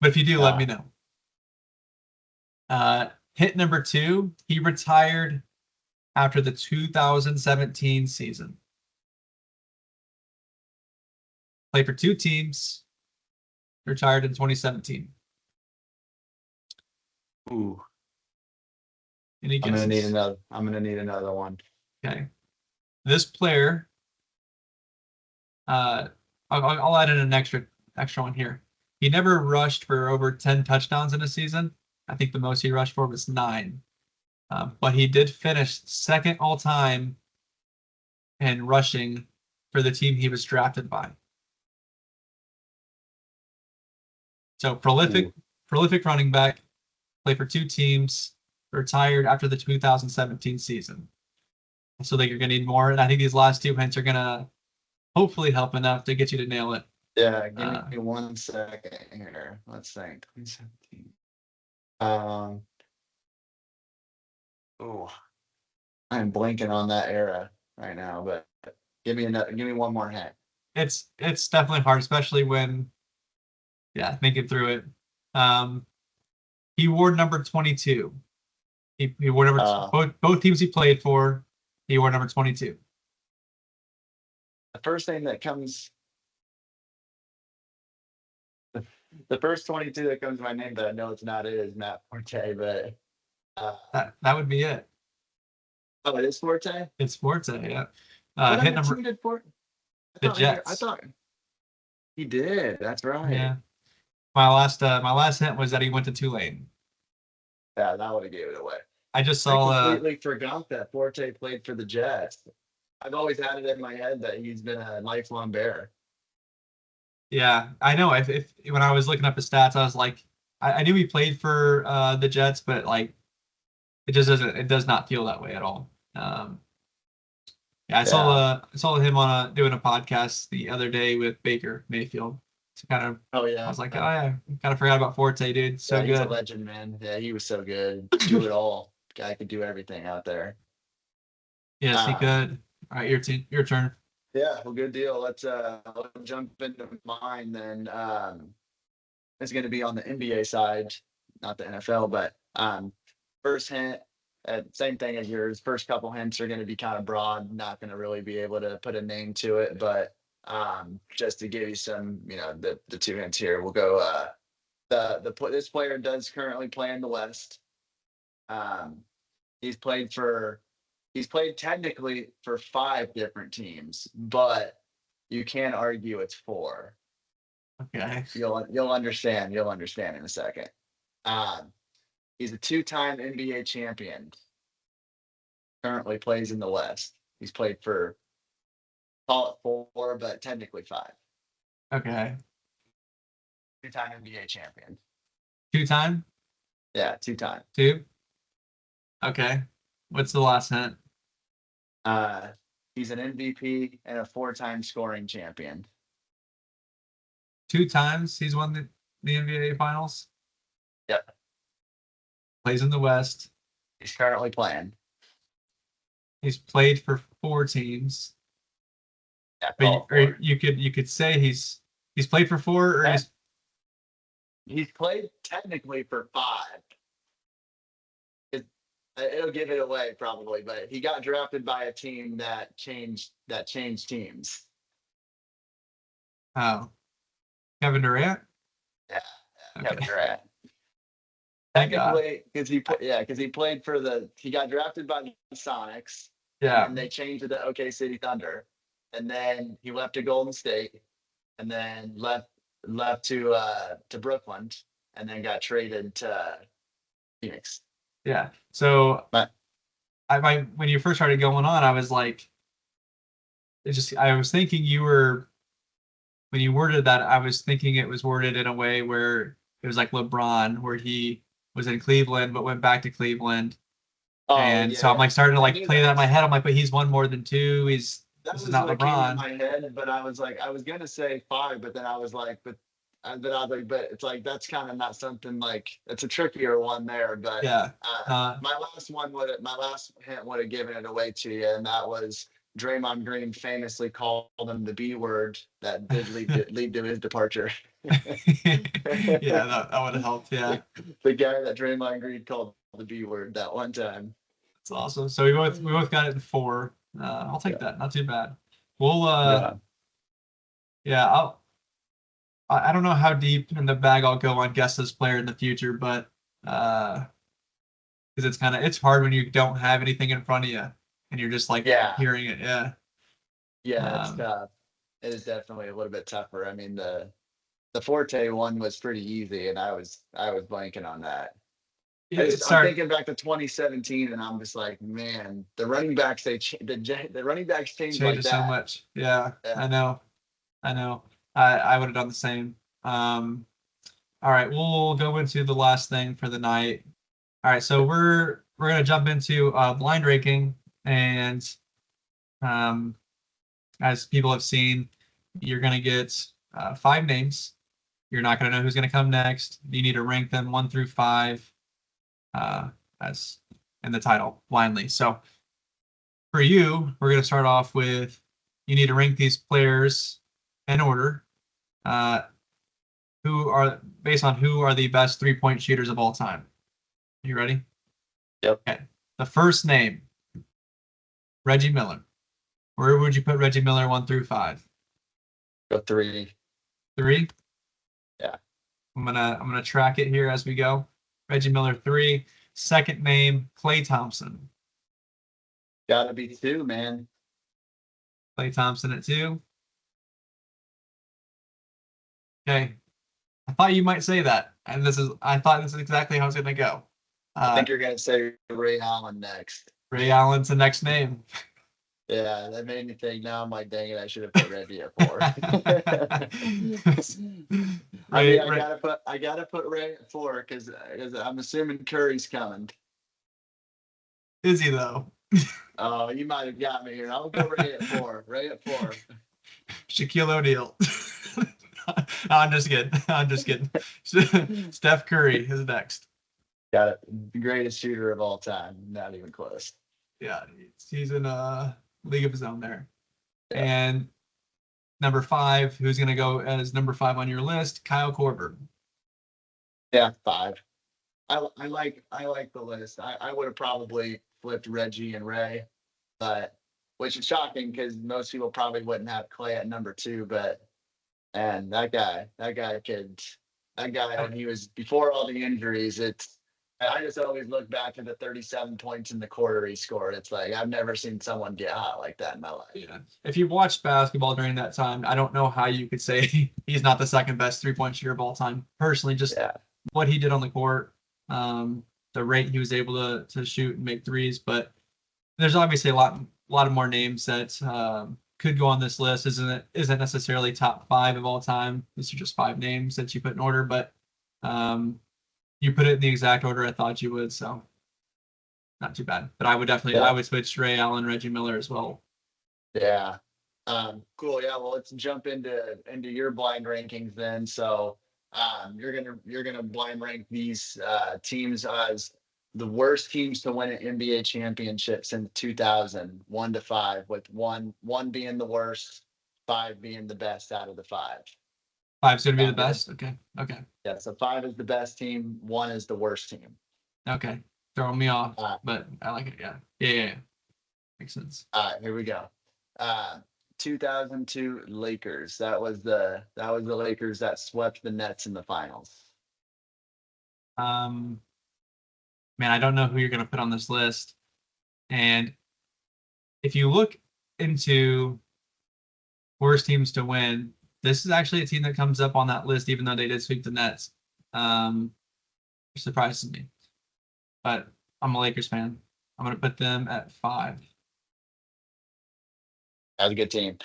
But if you do, let me know. Hint number 2, he retired after the 2017 season. Played for 2 teams, retired in 2017. Ooh. Any guesses? I'm gonna need another one. Okay. This player, I'll add in an extra one here. He never rushed for over 10 touchdowns in a season. I think the most he rushed for was 9. But he did finish second all time in rushing for the team he was drafted by. So prolific running back, played for 2 teams, retired after the 2017 season. So you're gonna need more, and I think these last 2 hints are gonna hopefully help enough to get you to nail it. Yeah, give me 1 second here. Let's think. 2017. I'm blanking on that era right now, but give me one more hint. It's definitely hard, especially when thinking through it. He wore number 22. He wore number both teams he played for. He wore number 22. The first thing that comes, the first 22 that comes to my name, but I know it's not it, is Matt Forte. But that would be it. Oh, it is Forte. It's Forte, yeah. Hit number. Did Forte? The Jets. I thought he did. That's right. Yeah. My last hint was that he went to Tulane. Yeah, that would have gave it away. I just saw. I completely forgot that Forte played for the Jets. I've always had it in my head that he's been a lifelong Bear. Yeah, I know. If when I was looking up his stats, I was like, I knew he played for the Jets, but like it just doesn't. It does not feel that way at all. Yeah, Yeah. I saw him on doing a podcast the other day with Baker Mayfield. So kind of, Oh I yeah. was like, oh yeah, kind of forgot about Forte, dude. So Yeah, he's a good. legend, man. Yeah, he was so good. Do it all. Guy could do everything out there. Yes, he Um, could. All right, your turn. yeah, well, good deal. Let's jump into mine then. It's going to be on the NBA side, not the NFL, but first hint, same thing as yours. First couple hints are going to be kind of broad, not going to really be able to put a name to it, but just to give you some, the two hints here, we'll go. This player does currently play in the West. Um, he's played for he's played technically for 5 different teams, but you can argue it's 4. Okay. You'll understand. You'll understand in a second. Um, he's a 2-time NBA champion. Currently plays in the West. He's played for call it 4, but technically 5. Okay. 2-time NBA champion. 2-time? Yeah, 2-time. 2? Okay. What's the last hint? Uh, he's an MVP and a 4-time scoring champion. 2 times he's won the NBA finals. Yep. Plays in the West. He's currently playing. He's played for 4 teams. Yeah, Or you could say he's played for 4, or he's played technically for 5. It'll give it away probably, but he got drafted by a team that changed teams. oh, Kevin Durant. Yeah, Okay. Kevin Durant. Thank God. Technically, because he played for he got drafted by the Sonics. Yeah. And they changed to the OK City Thunder, and then he left to Golden State, and then left to Brooklyn, and then got traded to Phoenix. Yeah. So But when you first started going on, I was like, I was thinking you were, when you worded that, I was thinking it was worded in a way where it was like LeBron, where he was in Cleveland but went back to Cleveland. And so I'm like starting to like play that in my head. I'm like, but he's won more than 2. This is not LeBron. In my head, but I was gonna say 5, but then I was like, but it's like that's kind of not something like it's a trickier one there. But yeah, my last hint would have given it away to you, and that was Draymond Green famously called him the B word that did lead to his departure. Yeah, that would have helped. Yeah, the guy that Draymond Green called the B word that one time. That's awesome. So we both got it in 4. I'll take that. Not too bad. We'll yeah. I don't know how deep in the bag I'll go on guess this player in the future, but because it's hard when you don't have anything in front of you and you're just like hearing it. Yeah. Yeah, it's tough. It is definitely a little bit tougher. I mean, the Forte one was pretty easy, and I was blanking on that. I'm thinking back to 2017, and I'm just like, man, the running backs the running backs changed like that so much. Yeah, I know. I would have done the same. All right, we'll go into the last thing for the night. All right, so we're gonna jump into blind ranking, and as people have seen, you're gonna get 5 names. You're not gonna know who's gonna come next. You need to rank them 1 through 5, as in the title blindly. So for you, we're gonna start off with you need to rank these players in order. Who are the best 3-point shooters of all time? You ready? Yep. Okay. The first name, Reggie Miller. Where would you put Reggie Miller 1 through 5? Go 3. 3? Yeah. I'm gonna track it here as we go. Reggie Miller 3. Second name, Klay Thompson. Gotta be 2, man. Klay Thompson at 2. Okay. I thought you might say that, and I thought this is exactly how it's gonna go. I think you're gonna say Ray Allen next. Ray Allen's the next name. Yeah, that made me think. Now I'm like, dang it, I should have put Reggie at 4. I mean, Right, right. I gotta put Ray at 4 because I'm assuming Curry's coming. Is he though? Oh, you might have got me here. I'll go Ray at 4. Ray at 4. Shaquille O'Neal. No, I'm just kidding. I'm just kidding. Steph Curry is next. Got it. The greatest shooter of all time. Not even close. Yeah, he's in a league of his own there. Yeah. And number 5, who's going to go as number 5 on your list? Kyle Korver. Yeah, 5. I like the list. I would have probably flipped Reggie and Ray, but which is shocking because most people probably wouldn't have Clay at number 2. But and that guy when he was before all the injuries, I just always look back at the 37 points in the quarter he scored. It's like I've never seen someone get hot like that in my life. Yeah. If you've watched basketball during that time, I don't know how you could say he's not the second best 3-point shooter of all time. Personally, just what he did on the court, the rate he was able to shoot and make threes. But there's obviously a lot of more names that could go on this list. Isn't necessarily top 5 of all time. These are just 5 names that you put in order, but you put it in the exact order I thought you would, so not too bad. But I would definitely I would switch Ray Allen, Reggie Miller as well. Yeah. Cool. Yeah. Well, let's jump into your blind rankings then. So you're gonna blind rank these teams as the worst teams to win an NBA championship since 2000, 1 to 5, with one being the worst, 5 being the best out of the 5. 5's gonna be the best. Okay. Yeah. So 5 is the best team. 1 is the worst team. Okay. Throwing me off, but I like it. Yeah. Makes sense. All right. Here we go. 2002 Lakers. That was the Lakers that swept the Nets in the finals. Man, I don't know who you're going to put on this list. And if you look into worst teams to win, this is actually a team that comes up on that list, even though they did sweep the Nets. Which surprises me. But I'm a Lakers fan. I'm going to put them at 5. That was a good team.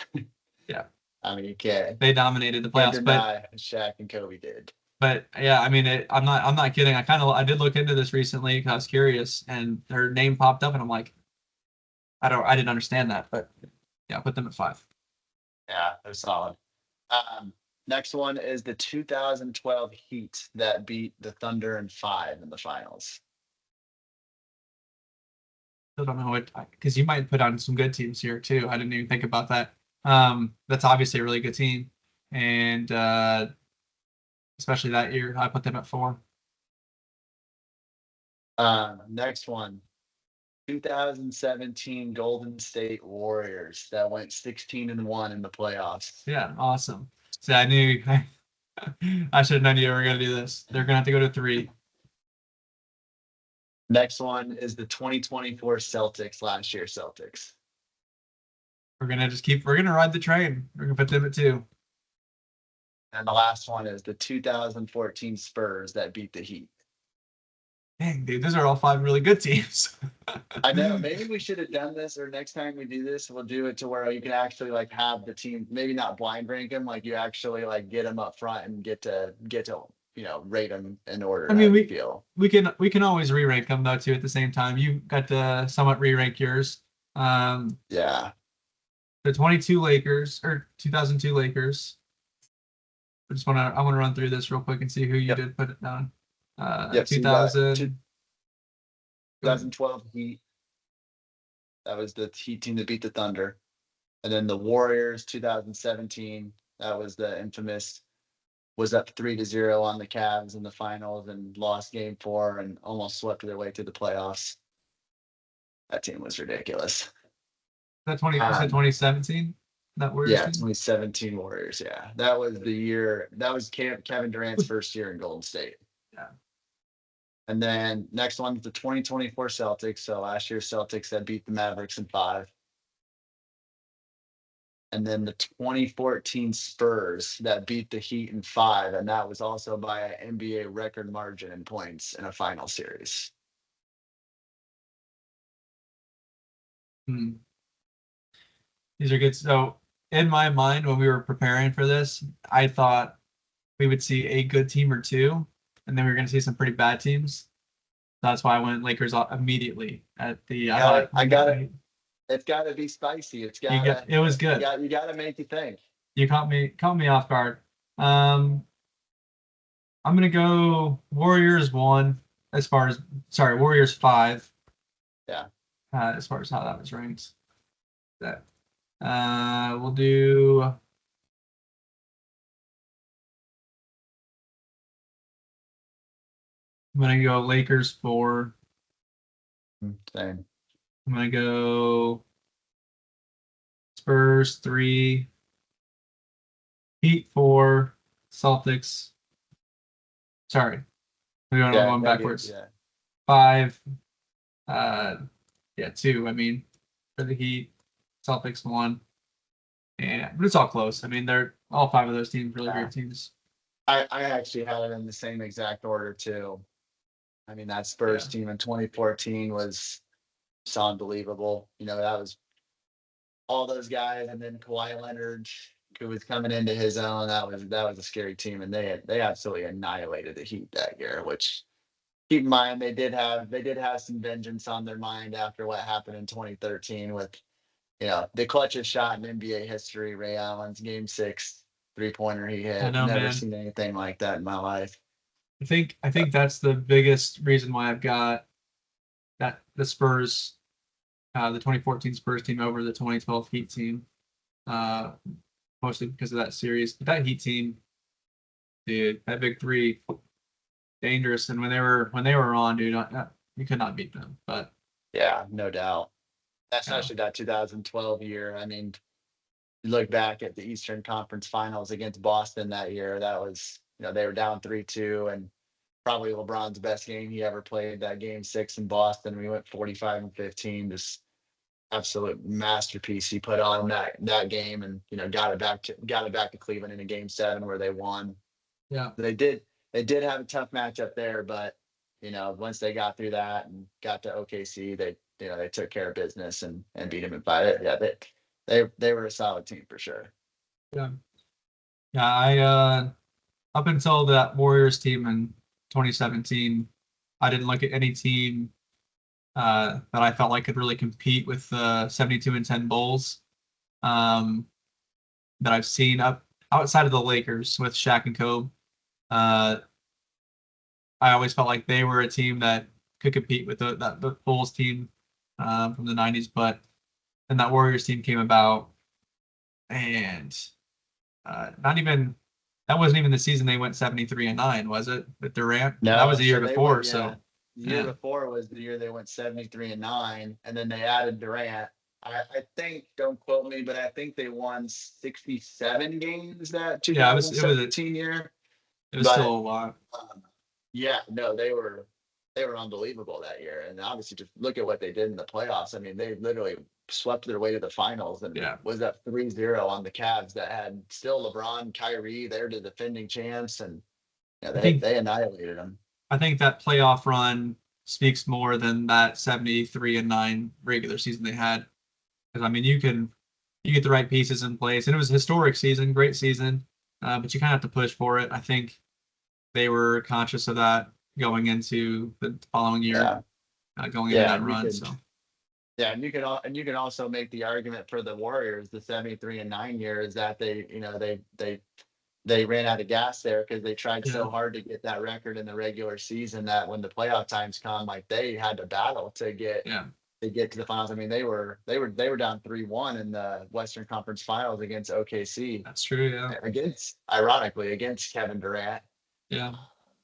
Yeah. I mean, you can't. They dominated the playoffs, but Shaq and Kobe did. But yeah, I mean, I'm not kidding. I did look into this recently because I was curious, and their name popped up, and I'm like, I didn't understand that, but yeah, I put them at 5. Yeah, they're solid. Next one is the 2012 Heat that beat the Thunder in 5 in the finals. I don't know what, because you might put on some good teams here too. I didn't even think about that. That's obviously a really good team, and especially that year, I put them at 4. Next one, 2017 Golden State Warriors that went 16-1 in the playoffs. Yeah, awesome. So I knew I should have known you were going to do this. They're going to have to go to 3. Next one is the 2024 Celtics, last year Celtics. We're going to ride the train. We're going to put them at 2. And the last one is the 2014 Spurs that beat the Heat. Dang, dude, those are all 5 really good teams. I know. Maybe we should have done this, or next time we do this, we'll do it to where you can actually like have the team, maybe not blind rank them, like you actually like get them up front and get to rate them in order. I mean, we can always re-rank them though too at the same time. You got to somewhat re-rank yours. Yeah. The 22 Lakers or 2002 Lakers. I want to run through this real quick and see who you did put it down. 2012 Heat. That was the Heat team that beat the Thunder. And then the Warriors 2017. That was the infamous, was up 3-0 on the Cavs in the finals and lost game 4 and almost swept their way to the playoffs. That team was ridiculous. That 2017? That Warriors team? 2017 Warriors. Yeah, that was the year. That was Kevin Durant's first year in Golden State. Yeah. And then next one's the 2024 Celtics. So last year Celtics that beat the Mavericks in 5. And then the 2014 Spurs that beat the Heat in 5, and that was also by an NBA record margin in points in a final series. These are good. So in my mind, when we were preparing for this, I thought we would see a good team or two, and then we were going to see some pretty bad teams. That's why I went Lakers immediately at the. I thought I got it. It's got to be spicy. It's you got gotta, it was good. you got to make you think. You caught me off guard. Um, I'm gonna go Warriors 1 as far as Warriors 5 Yeah. as far as how that was ranked. That we'll do. I'm gonna go Lakers 4. Same. I'm gonna go Spurs 3, Heat 4, Celtics. Sorry, we're going backwards. Yeah. 5, yeah, 2. I mean, for the Heat, Celtics 1, and but it's all close. I mean, they're all 5 of those teams really great teams. I actually had it in the same exact order too. I mean, that Spurs team in 2014 was unbelievable. You know, that was all those guys, and then Kawhi Leonard, who was coming into his own. That was a scary team, and they absolutely annihilated the Heat that year. Which, keep in mind, they did have some vengeance on their mind after what happened in 2013 with, you know, the clutchest shot in NBA history, Ray Allen's Game 6 3-pointer he hit. I know, Never man. seen anything like that in my life. I think that's the biggest reason why I've got that the Spurs, the 2014 Spurs team over the 2012 Heat team, mostly because of that series. But that Heat team, dude, that big three, dangerous. And when they were on, dude, you could not beat them. But yeah, no doubt. Especially that 2012 year. I mean, you look back at the Eastern Conference Finals against Boston that year. That was, you know, they were down 3-2, and probably LeBron's best game he ever played. That Game 6 in Boston, we went 45-15. Just absolute masterpiece he put on that game, and you know, got it back to Cleveland in a Game 7 where they won. yeah, They did have a tough matchup there, but you know, once they got through that and got to OKC, they took care of business and beat them in 5. Yeah, they were a solid team for sure. yeah, yeah. Up until that Warriors team in 2017, I didn't look at any team that I felt like could really compete with the 72-10 Bulls that I've seen up outside of the Lakers with Shaq and Kobe. I always felt like they were a team that could compete with the Bulls team from the 90s, but then that Warriors team came about, and not even that wasn't even the season they went 73-9, was it? With Durant? No, that was the year before. Went, yeah. The year before was the year they went 73-9, and then they added Durant. I think, don't quote me, but I think they won 67 games that 2017 year. It was still a lot. Yeah, no, they were unbelievable that year, and obviously just look at what they did in the playoffs. I mean, they literally swept their way to the finals, and was up 3-0 on the Cavs that had still LeBron, Kyrie. They're the defending champs, and they annihilated them. I think that playoff run speaks more than that 73-9 regular season they had, because I mean, you get the right pieces in place, and it was a historic season, great season, but you kind of have to push for it. I think they were conscious of that going into the following year, going into that run. Yeah, and you can also make the argument for the Warriors, the 73-9 years, that they ran out of gas there because they tried so hard to get that record in the regular season that when the playoff times come, like they had to battle to get to the finals. I mean, they were down 3-1 in the Western Conference Finals against OKC. That's true, yeah. Ironically, against Kevin Durant. Yeah,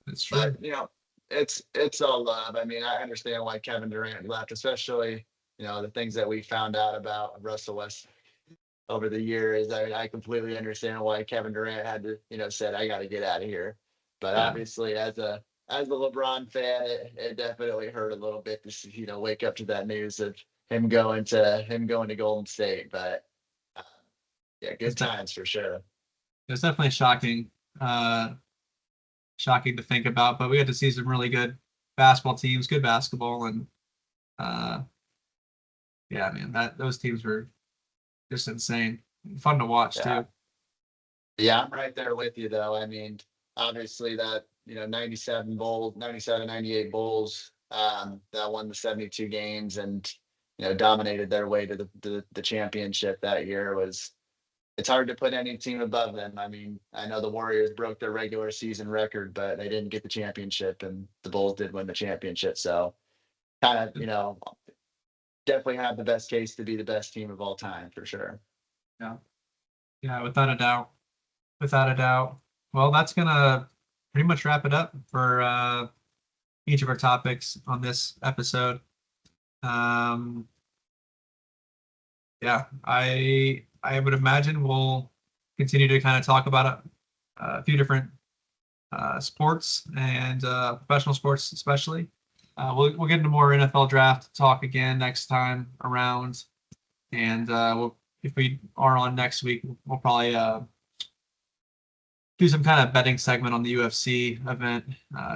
that's true. But you know, it's all love. I mean, I understand why Kevin Durant left, especially, you know, the things that we found out about Russell Westbrook over the years. I mean, I completely understand why Kevin Durant had to, you know, said, I got to get out of here. But obviously, as a LeBron fan, it definitely hurt a little bit to, you know, wake up to that news of him going to Golden State. But yeah, good times for sure. It's definitely shocking to think about, but we had to see some really good basketball teams, good basketball, and yeah, man, those teams were just insane. Fun to watch Yeah. too. Yeah, I'm right there with you though. I mean, obviously that, 97 Bulls, 97, 98 Bulls, that won the 72 games and, dominated their way to the championship that year was, it's hard to put any team above them. I mean, I know the Warriors broke their regular season record, but they didn't get the championship and the Bulls did win the championship. So kind of, definitely have the best case to be the best team of all time for sure. Yeah. Yeah, without a doubt. Without a doubt. Well, that's gonna pretty much wrap it up for each of our topics on this episode. Um, yeah, I would imagine we'll continue to kind of talk about a few different sports and professional sports, especially. We'll get into more NFL draft talk again next time around, and if we are on next week, we'll probably do some kind of betting segment on the UFC event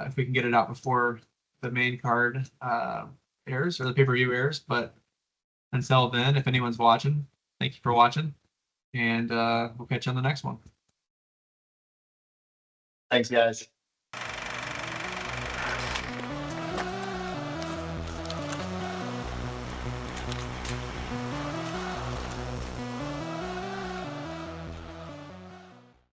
if we can get it out before the main card airs or the pay-per-view airs. But until then, if anyone's watching, thank you for watching, and we'll catch you on the next one. Thanks, guys.